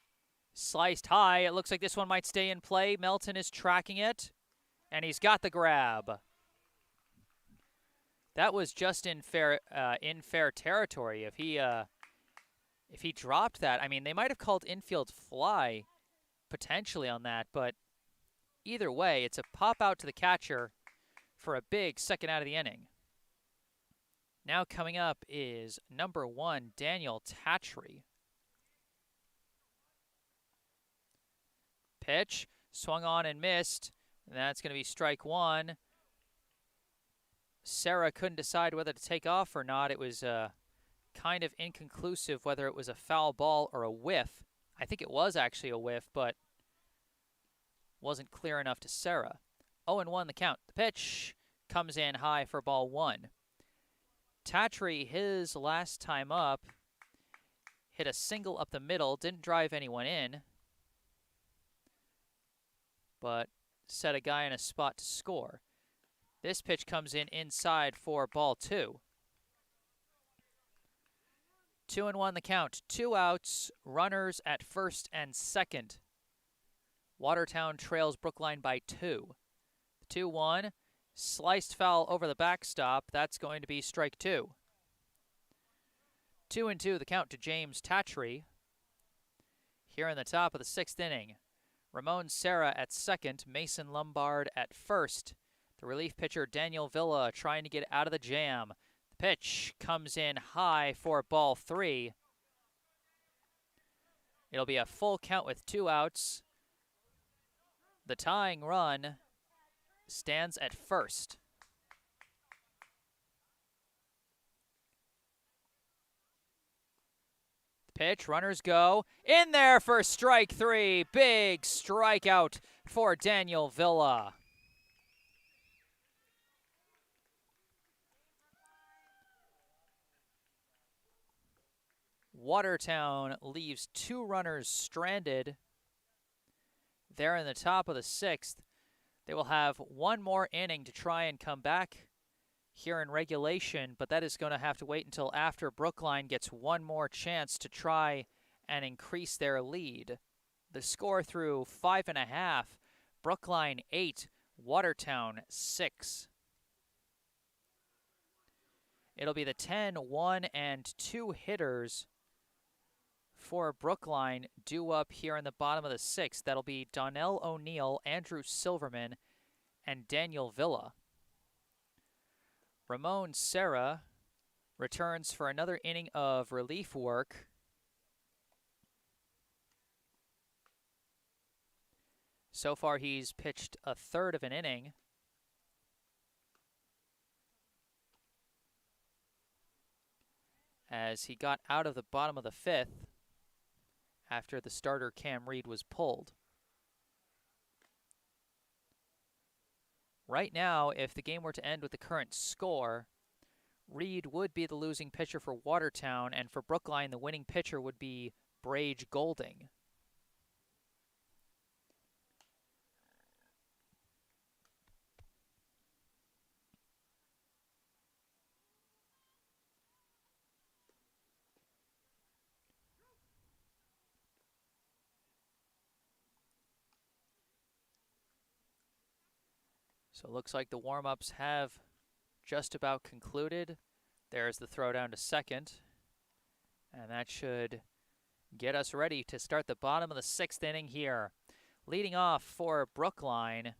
S1: Sliced high. It looks like this one might stay in play. Melton is tracking it, and he's got the grab. That was just in fair territory. If he dropped that, I mean, they might have called infield fly potentially on that, but either way, it's a pop out to the catcher for a big second out of the inning. Now coming up is number 1, Daniel Tatry. Pitch, swung on and missed, and that's going to be strike 1. Serra couldn't decide whether to take off or not. It was kind of inconclusive whether it was a foul ball or a whiff. I think it was actually a whiff, but wasn't clear enough to Serra. 0-1 the count. The pitch comes in high for ball 1. Tatry, his last time up, hit a single up the middle, didn't drive anyone in, but set a guy in a spot to score. This pitch comes in inside for ball 2. 2-1 the count. 2 outs, runners at first and second. Watertown trails Brookline by 2. 2-1, sliced foul over the backstop. That's going to be strike 2. 2-2 the count to James Tatry. Here in the top of the 6th inning. Ramon Serra at second, Mason Lombard at first. The relief pitcher Daniel Villa trying to get out of the jam. The pitch comes in high for ball 3. It'll be a full count with 2 outs. The tying run stands at first. Pitch, runners go. In there for strike 3. Big strikeout for Daniel Villa. Watertown leaves 2 runners stranded. They're in the top of the 6th. They will have 1 more inning to try and come back here in regulation, but that is going to have to wait until after Brookline gets 1 more chance to try and increase their lead. The score through 5.5, Brookline 8, Watertown 6. It'll be the 10, 1, and 2 hitters for Brookline due up here in the bottom of the 6th. That'll be Donnell O'Neill, Andrew Silverman, and Daniel Villa. Ramon Serra returns for another inning of relief work. So far, he's pitched a third of an inning. As he got out of the bottom of the 5th after the starter Cam Reed was pulled. Right now, if the game were to end with the current score, Reed would be the losing pitcher for Watertown, and for Brookline, the winning pitcher would be Brage Golding. So it looks like the warm-ups have just about concluded. There's the throw down to second. And that should get us ready to start the bottom of the 6th inning here. Leading off for Brookline,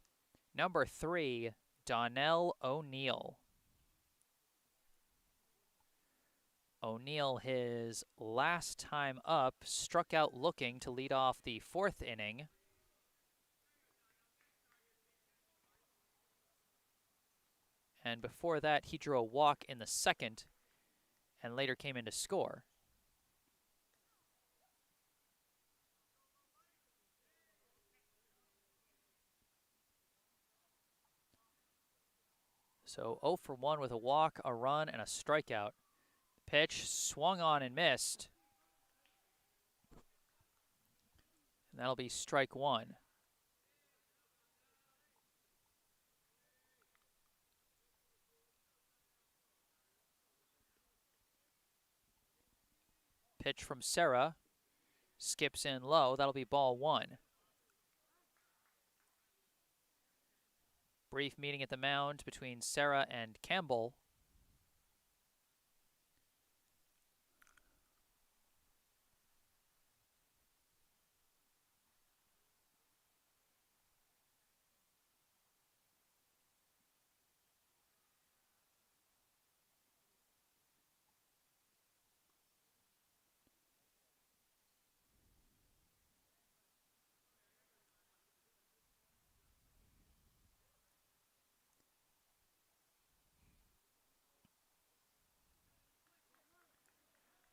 S1: number 3, Donnell O'Neill. O'Neill, his last time up, struck out looking to lead off the 4th inning. And before that, he drew a walk in the 2nd and later came in to score. So 0 for 1 with a walk, a run, and a strikeout. Pitch swung on and missed. And that'll be strike 1. Pitch from Serra. Skips in low. That'll be ball 1. Brief meeting at the mound between Serra and Campbell.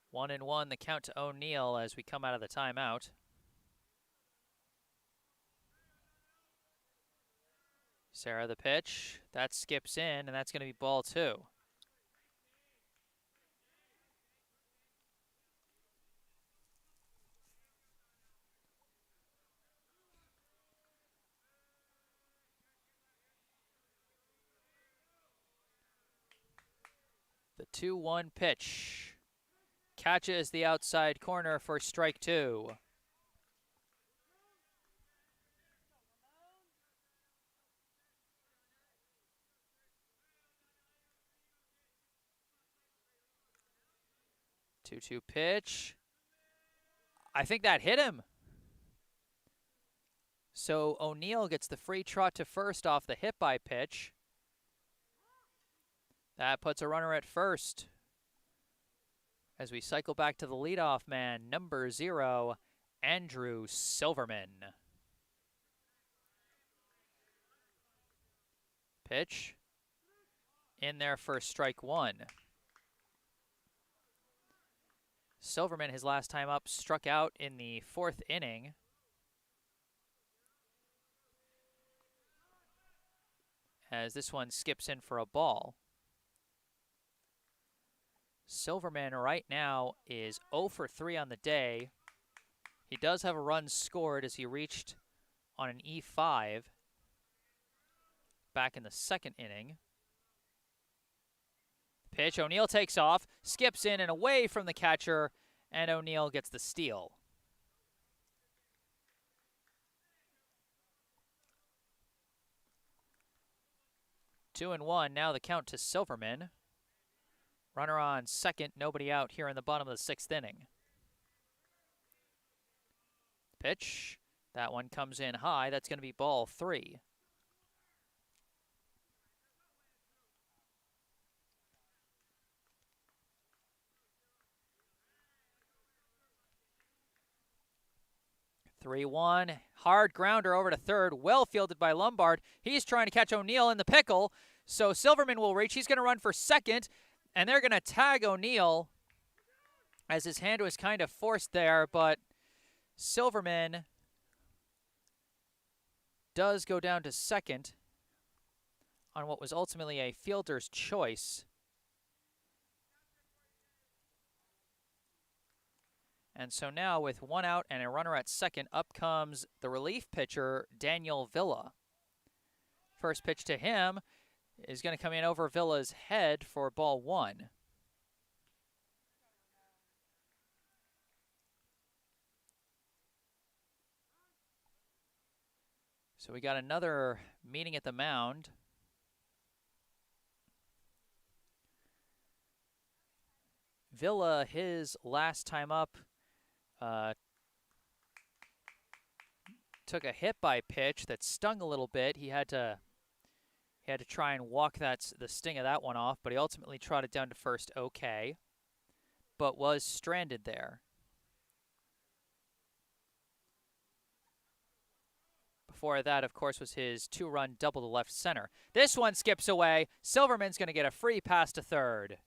S1: One and one, the count to O'Neill as we come out of the timeout. Serra the pitch. That skips in, and that's going to be ball 2. The 2-1 pitch. Catches the outside corner for strike 2. Two-two pitch. I think that hit him. So O'Neill gets the free trot to first off the hit by pitch. That puts a runner at first. As we cycle back to the leadoff man, number 0, Andrew Silverman. Pitch. In there for strike 1. Silverman, his last time up, struck out in the 4th inning. As this one skips in for a ball. Silverman right now is 0 for 3 on the day. He does have a run scored as he reached on an E5 back in the 2nd inning. Pitch, O'Neill takes off, skips in and away from the catcher, and O'Neill gets the steal. Two and one, now the count to Silverman. Runner on second, nobody out here in the bottom of the 6th inning. Pitch, that one comes in high, that's going to be ball 3. Three-one, hard grounder over to third, well fielded by Lombard. He's trying to catch O'Neill in the pickle, so Silverman will reach. He's going to run for second. And they're going to tag O'Neill as his hand was kind of forced there, but Silverman does go down to second on what was ultimately a fielder's choice. And so now with 1 out and a runner at second, up comes the relief pitcher, Daniel Villa. First pitch to him is going to come in over Villa's head for ball 1. So we got another meeting at the mound Villa, his last time up, took a hit by pitch that stung a little bit. He had to try and walk the sting of that one off, but he ultimately trotted down to first okay, but was stranded there. Before that, of course, was his 2-run double to left center. This one skips away. Silverman's going to get a free pass to third.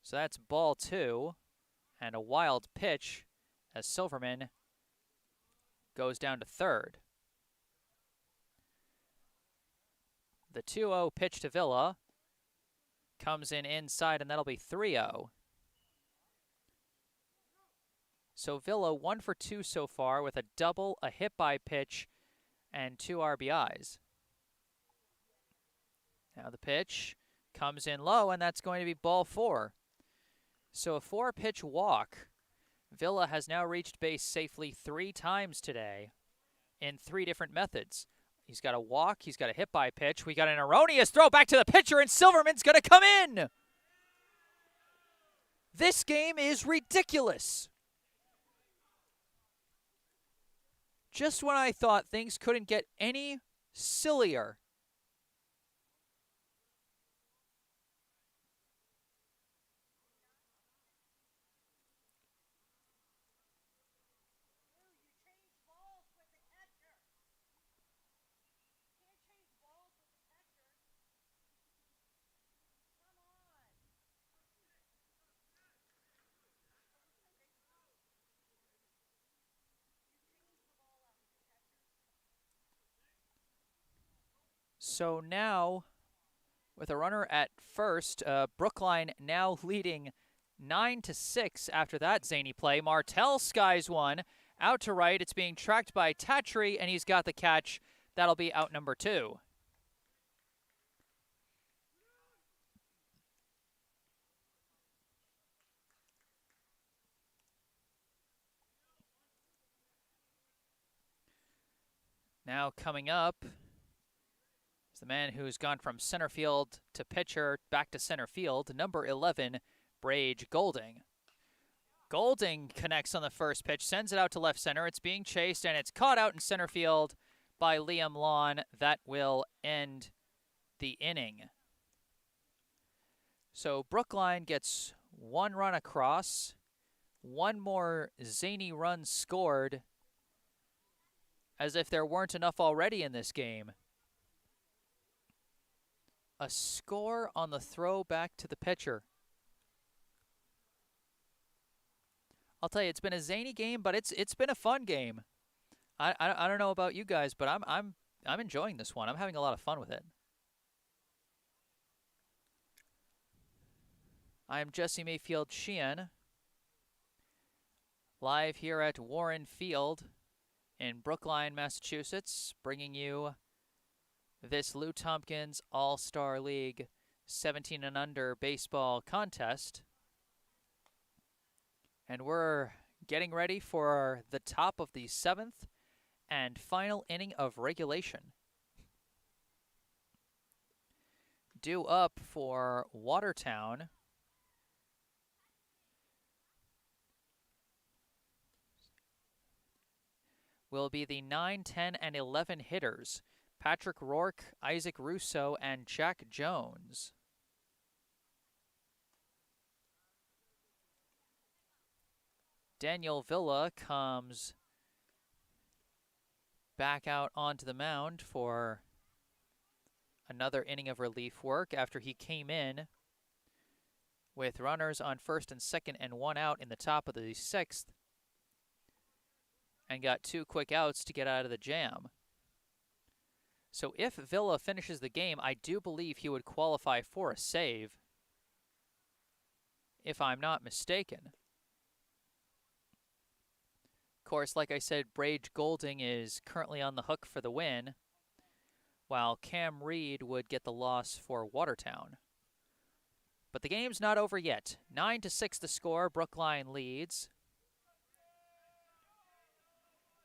S1: So that's ball 2, and a wild pitch as Silverman goes down to third. The 2-0 pitch to Villa comes in inside, and that'll be 3-0. So Villa 1 for 2 so far with a double, a hit by pitch, and 2 RBIs. Now the pitch comes in low, and that's going to be ball 4. So a 4-pitch walk. Villa has now reached base safely 3 times today in 3 different methods. He's got a walk, he's got a hit by pitch, we got an erroneous throw back to the pitcher, and Silverman's going to come in! This game is ridiculous! Just when I thought things couldn't get any sillier. So now, with a runner at first, Brookline now leading 9-6 after that zany play. Martell skies one out to right. It's being tracked by Tatry, and he's got the catch. That'll be out number 2. Now coming up, the man who's gone from center field to pitcher back to center field, number 11, Brage Golding. Golding connects on the first pitch, sends it out to left center. It's being chased, and it's caught out in center field by Liam Lawn. That will end the inning. So Brookline gets 1 run across, 1 more zany run scored, as if there weren't enough already in this game. A score on the throw back to the pitcher. I'll tell you, it's been a zany game, but it's been a fun game. I don't know about you guys, but I'm enjoying this one. I'm having a lot of fun with it. I am Jesse Mayfield-Sheehan, live here at Warren Field in Brookline, Massachusetts, bringing you this Lou Tompkins All-Star League 17 and under baseball contest. And we're getting ready for the top of the 7th and final inning of regulation. Due up for Watertown will be the 9, 10, and 11 hitters. Patrick Rourke, Isaac Russo, and Jack Jones. Daniel Villa comes back out onto the mound for another inning of relief work after he came in with runners on first and second and 1 out in the top of the 6th and got 2 quick outs to get out of the jam. So if Villa finishes the game, I do believe he would qualify for a save, if I'm not mistaken. Of course, like I said, Brage Golding is currently on the hook for the win, while Cam Reed would get the loss for Watertown. But the game's not over yet. 9-6 the score. Brookline leads.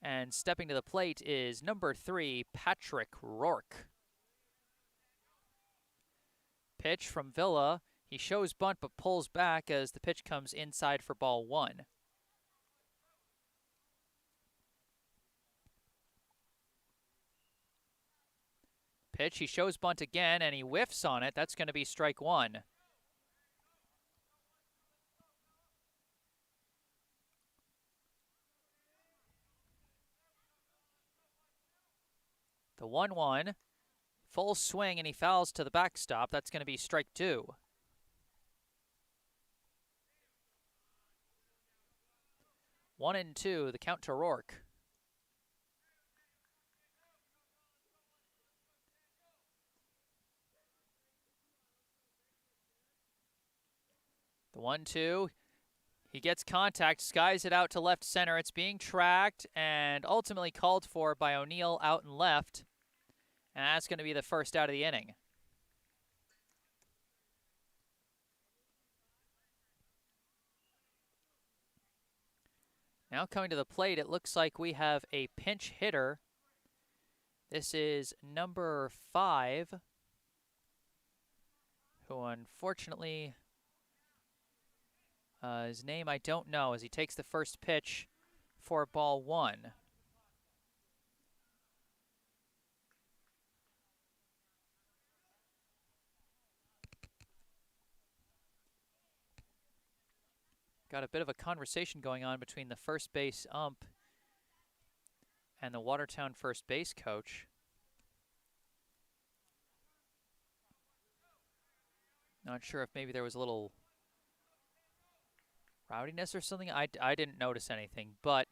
S1: And stepping to the plate is number 3, Patrick Rourke. Pitch from Villa. He shows bunt but pulls back as the pitch comes inside for ball 1. Pitch, he shows bunt again, and he whiffs on it. That's going to be strike 1. The 1-1, full swing, and he fouls to the backstop. That's going to be strike 2. One and two, the count to Rourke. The 1-2, he gets contact, skies it out to left center. It's being tracked and ultimately called for by O'Neill out and left. And that's going to be the first out of the inning. Now coming to the plate, it looks like we have a pinch hitter. This is number 5, who unfortunately, his name I don't know, as he takes the first pitch for ball 1. Got a bit of a conversation going on between the first base ump and the Watertown first base coach. Not sure if maybe there was a little rowdiness or something. I didn't notice anything, but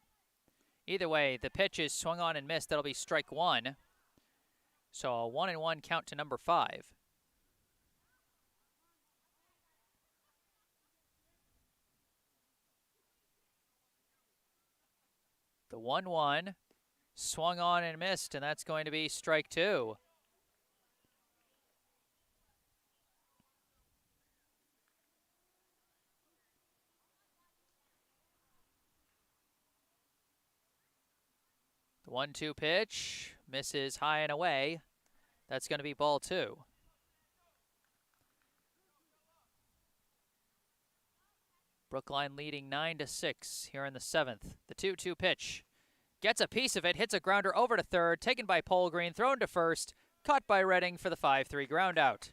S1: either way, the pitch is swung on and missed. That'll be strike 1. So a 1-1 count to number 5. The 1-1 swung on and missed, and that's going to be strike 2. The 1-2 pitch misses high and away. That's going to be ball 2. Brookline leading 9-6 here in the 7th. The 2-2 pitch gets a piece of it, hits a grounder over to third, taken by Polegreen, thrown to first, caught by Redding for the 5-3 ground out.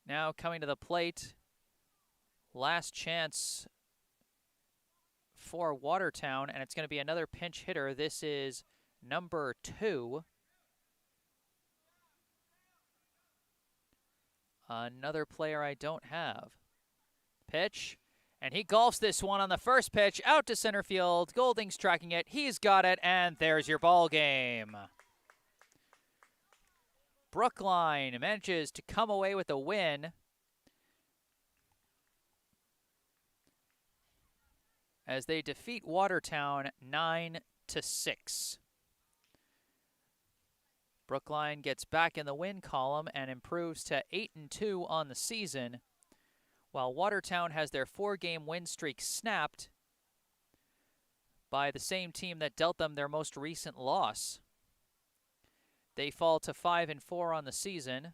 S1: Now coming to the plate, last chance for Watertown, and it's going to be another pinch hitter. This is number 2. Another player I don't have. Pitch, and he golfs this one on the first pitch, out to center field. Golding's tracking it. He's got it, and there's your ball game. Brookline manages to come away with a win as they defeat Watertown 9-6. Brookline gets back in the win column and improves to 8-2 on the season, while Watertown has their 4-game win streak snapped by the same team that dealt them their most recent loss. They fall to 5-4 on the season,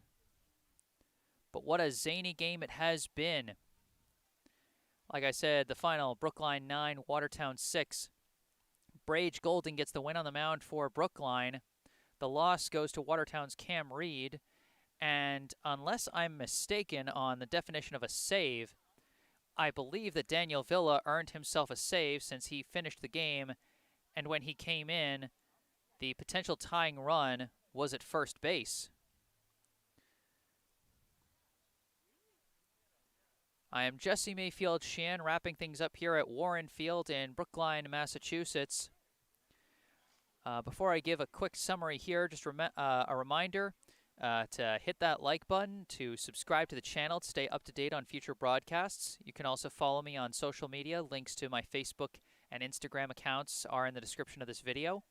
S1: but what a zany game it has been. Like I said, the final, Brookline 9, Watertown 6. Brage Golding gets the win on the mound for Brookline. The loss goes to Watertown's Cam Reed, and unless I'm mistaken on the definition of a save, I believe that Daniel Villa earned himself a save since he finished the game, and when he came in, the potential tying run was at first base. I am Jesse Mayfield-Sheehan, wrapping things up here at Warren Field in Brookline, Massachusetts. Before I give a quick summary here, just a reminder to hit that like button, to subscribe to the channel to stay up to date on future broadcasts. You can also follow me on social media. Links to my Facebook and Instagram accounts are in the description of this video.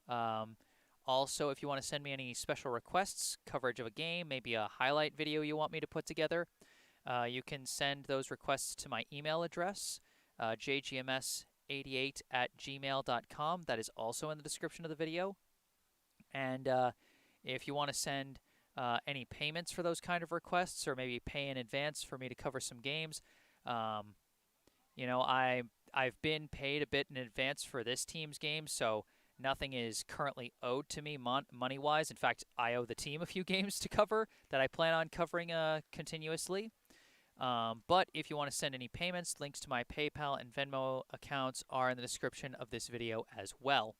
S1: Also, if you want to send me any special requests, coverage of a game, maybe a highlight video you want me to put together, you can send those requests to my email address, jgms brookline88@gmail.com. That is also in the description of the video. And if you want to send any payments for those kind of requests, or maybe pay in advance for me to cover some games, you know, I've been paid a bit in advance for this team's game, so nothing is currently owed to me money-wise. In fact, I owe the team a few games to cover that I plan on covering continuously. But if you want to send any payments, links to my PayPal and Venmo accounts are in the description of this video as well.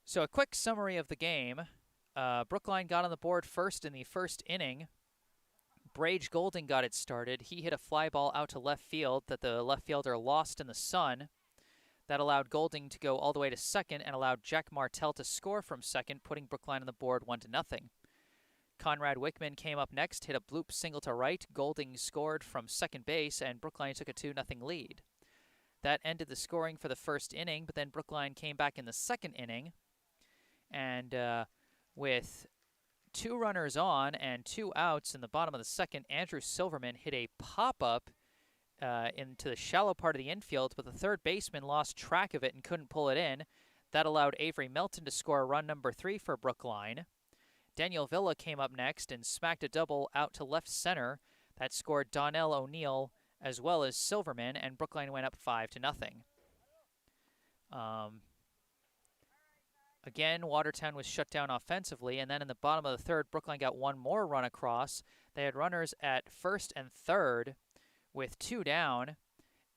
S1: So a quick summary of the game. Brookline got on the board first in the first inning. Brage Golding got it started. He hit a fly ball out to left field that the left fielder lost in the sun. That allowed Golding to go all the way to second and allowed Jack Martell to score from second, putting Brookline on the board 1-0. Conrad Wickman came up next, hit a bloop single to right. Golding scored from second base, and Brookline took a 2-0 lead. That ended the scoring for the first inning, but then Brookline came back in the second inning, and with 2 runners on and 2 outs in the bottom of the second, Andrew Silverman hit a pop-up into the shallow part of the infield, but the third baseman lost track of it and couldn't pull it in. That allowed Avery Melton to score run number 3 for Brookline. Daniel Villa came up next and smacked a double out to left center. That scored Donnell O'Neill as well as Silverman, and Brookline went up 5-0. Again, Watertown was shut down offensively, and then in the bottom of the third, Brookline got 1 more run across. They had runners at first and third with 2 down,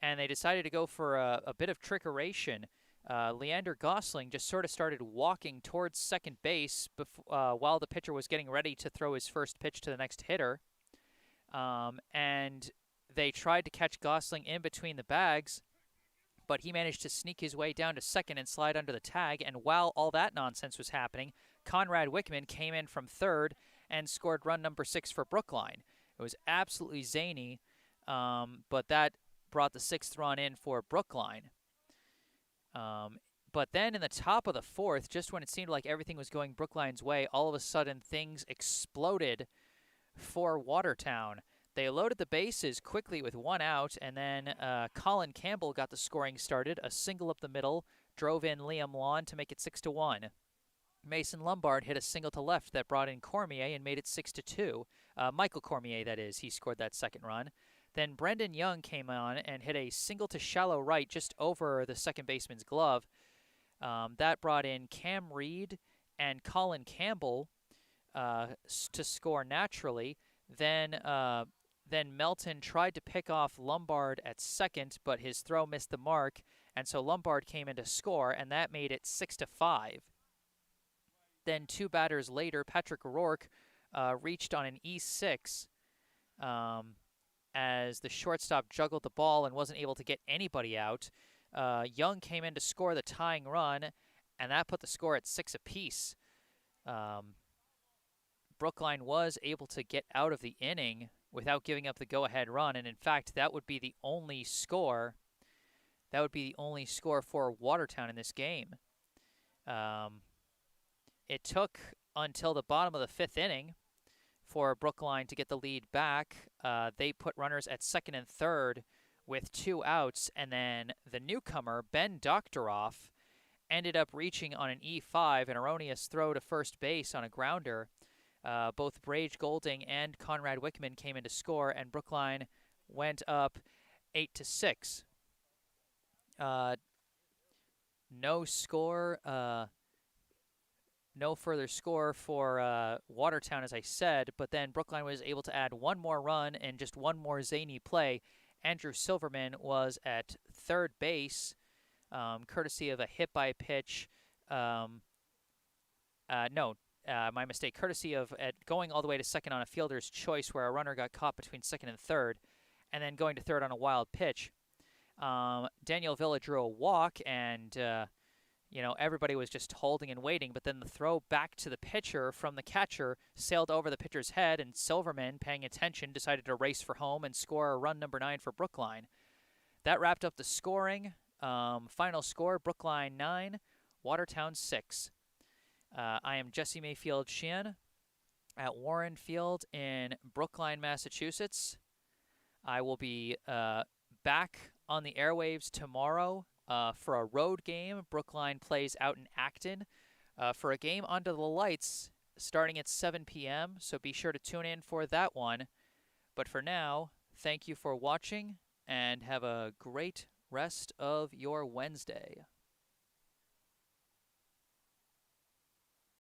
S1: and they decided to go for a bit of trickeration. Leander Gosling just sort of started walking towards second base while the pitcher was getting ready to throw his first pitch to the next hitter. And they tried to catch Gosling in between the bags, but he managed to sneak his way down to second and slide under the tag. And while all that nonsense was happening, Conrad Wickman came in from third and scored run number 6 for Brookline. It was absolutely zany, but that brought the 6th run in for Brookline. But then in the top of the fourth, just when it seemed like everything was going Brookline's way, all of a sudden things exploded for Watertown. They loaded the bases quickly with 1 out, and then Colin Campbell got the scoring started. A single up the middle drove in Liam Lawn to make it 6-1. Mason Lombard hit a single to left that brought in Cormier and made it 6-2. Michael Cormier, that is. He scored that second run. Then Brendan Young came on and hit a single to shallow right just over the second baseman's glove. That brought in Cam Reed and Colin Campbell to score naturally. Then Melton tried to pick off Lombard at second, but his throw missed the mark, and so Lombard came in to score, and that made it 6-5. Then 2 batters later, Patrick Rourke reached on an E6 as the shortstop juggled the ball and wasn't able to get anybody out. Young came in to score the tying run, and that put the score at 6 apiece. Brookline was able to get out of the inning without giving up the go-ahead run, and in fact, that would be the only score. That would be the only score for Watertown in this game. It took until the bottom of the 5th inning for Brookline to get the lead back. They put runners at second and third with 2 outs, and then the newcomer, Ben Doctoroff, ended up reaching on an E5, an erroneous throw to first base on a grounder. Both Brage Golding and Conrad Wickman came in to score, and Brookline went up 8-6. No further score for Watertown, as I said, but then Brookline was able to add 1 more run and just 1 more zany play. Andrew Silverman was at third base, courtesy of a hit-by-pitch. My mistake. Courtesy of going all the way to second on a fielder's choice where a runner got caught between second and third, and then going to third on a wild pitch. Daniel Villa drew a walk, and everybody was just holding and waiting, but then the throw back to the pitcher from the catcher sailed over the pitcher's head, and Silverman, paying attention, decided to race for home and score run number 9 for Brookline. That wrapped up the scoring. Final score, Brookline 9, Watertown 6. I am Jesse Mayfield-Sheehan at Warren Field in Brookline, Massachusetts. I will be back on the airwaves tomorrow for a road game. Brookline plays out in Acton for a game under the lights starting at 7 p.m., so be sure to tune in for that one. But for now, thank you for watching, and have a great rest of your Wednesday.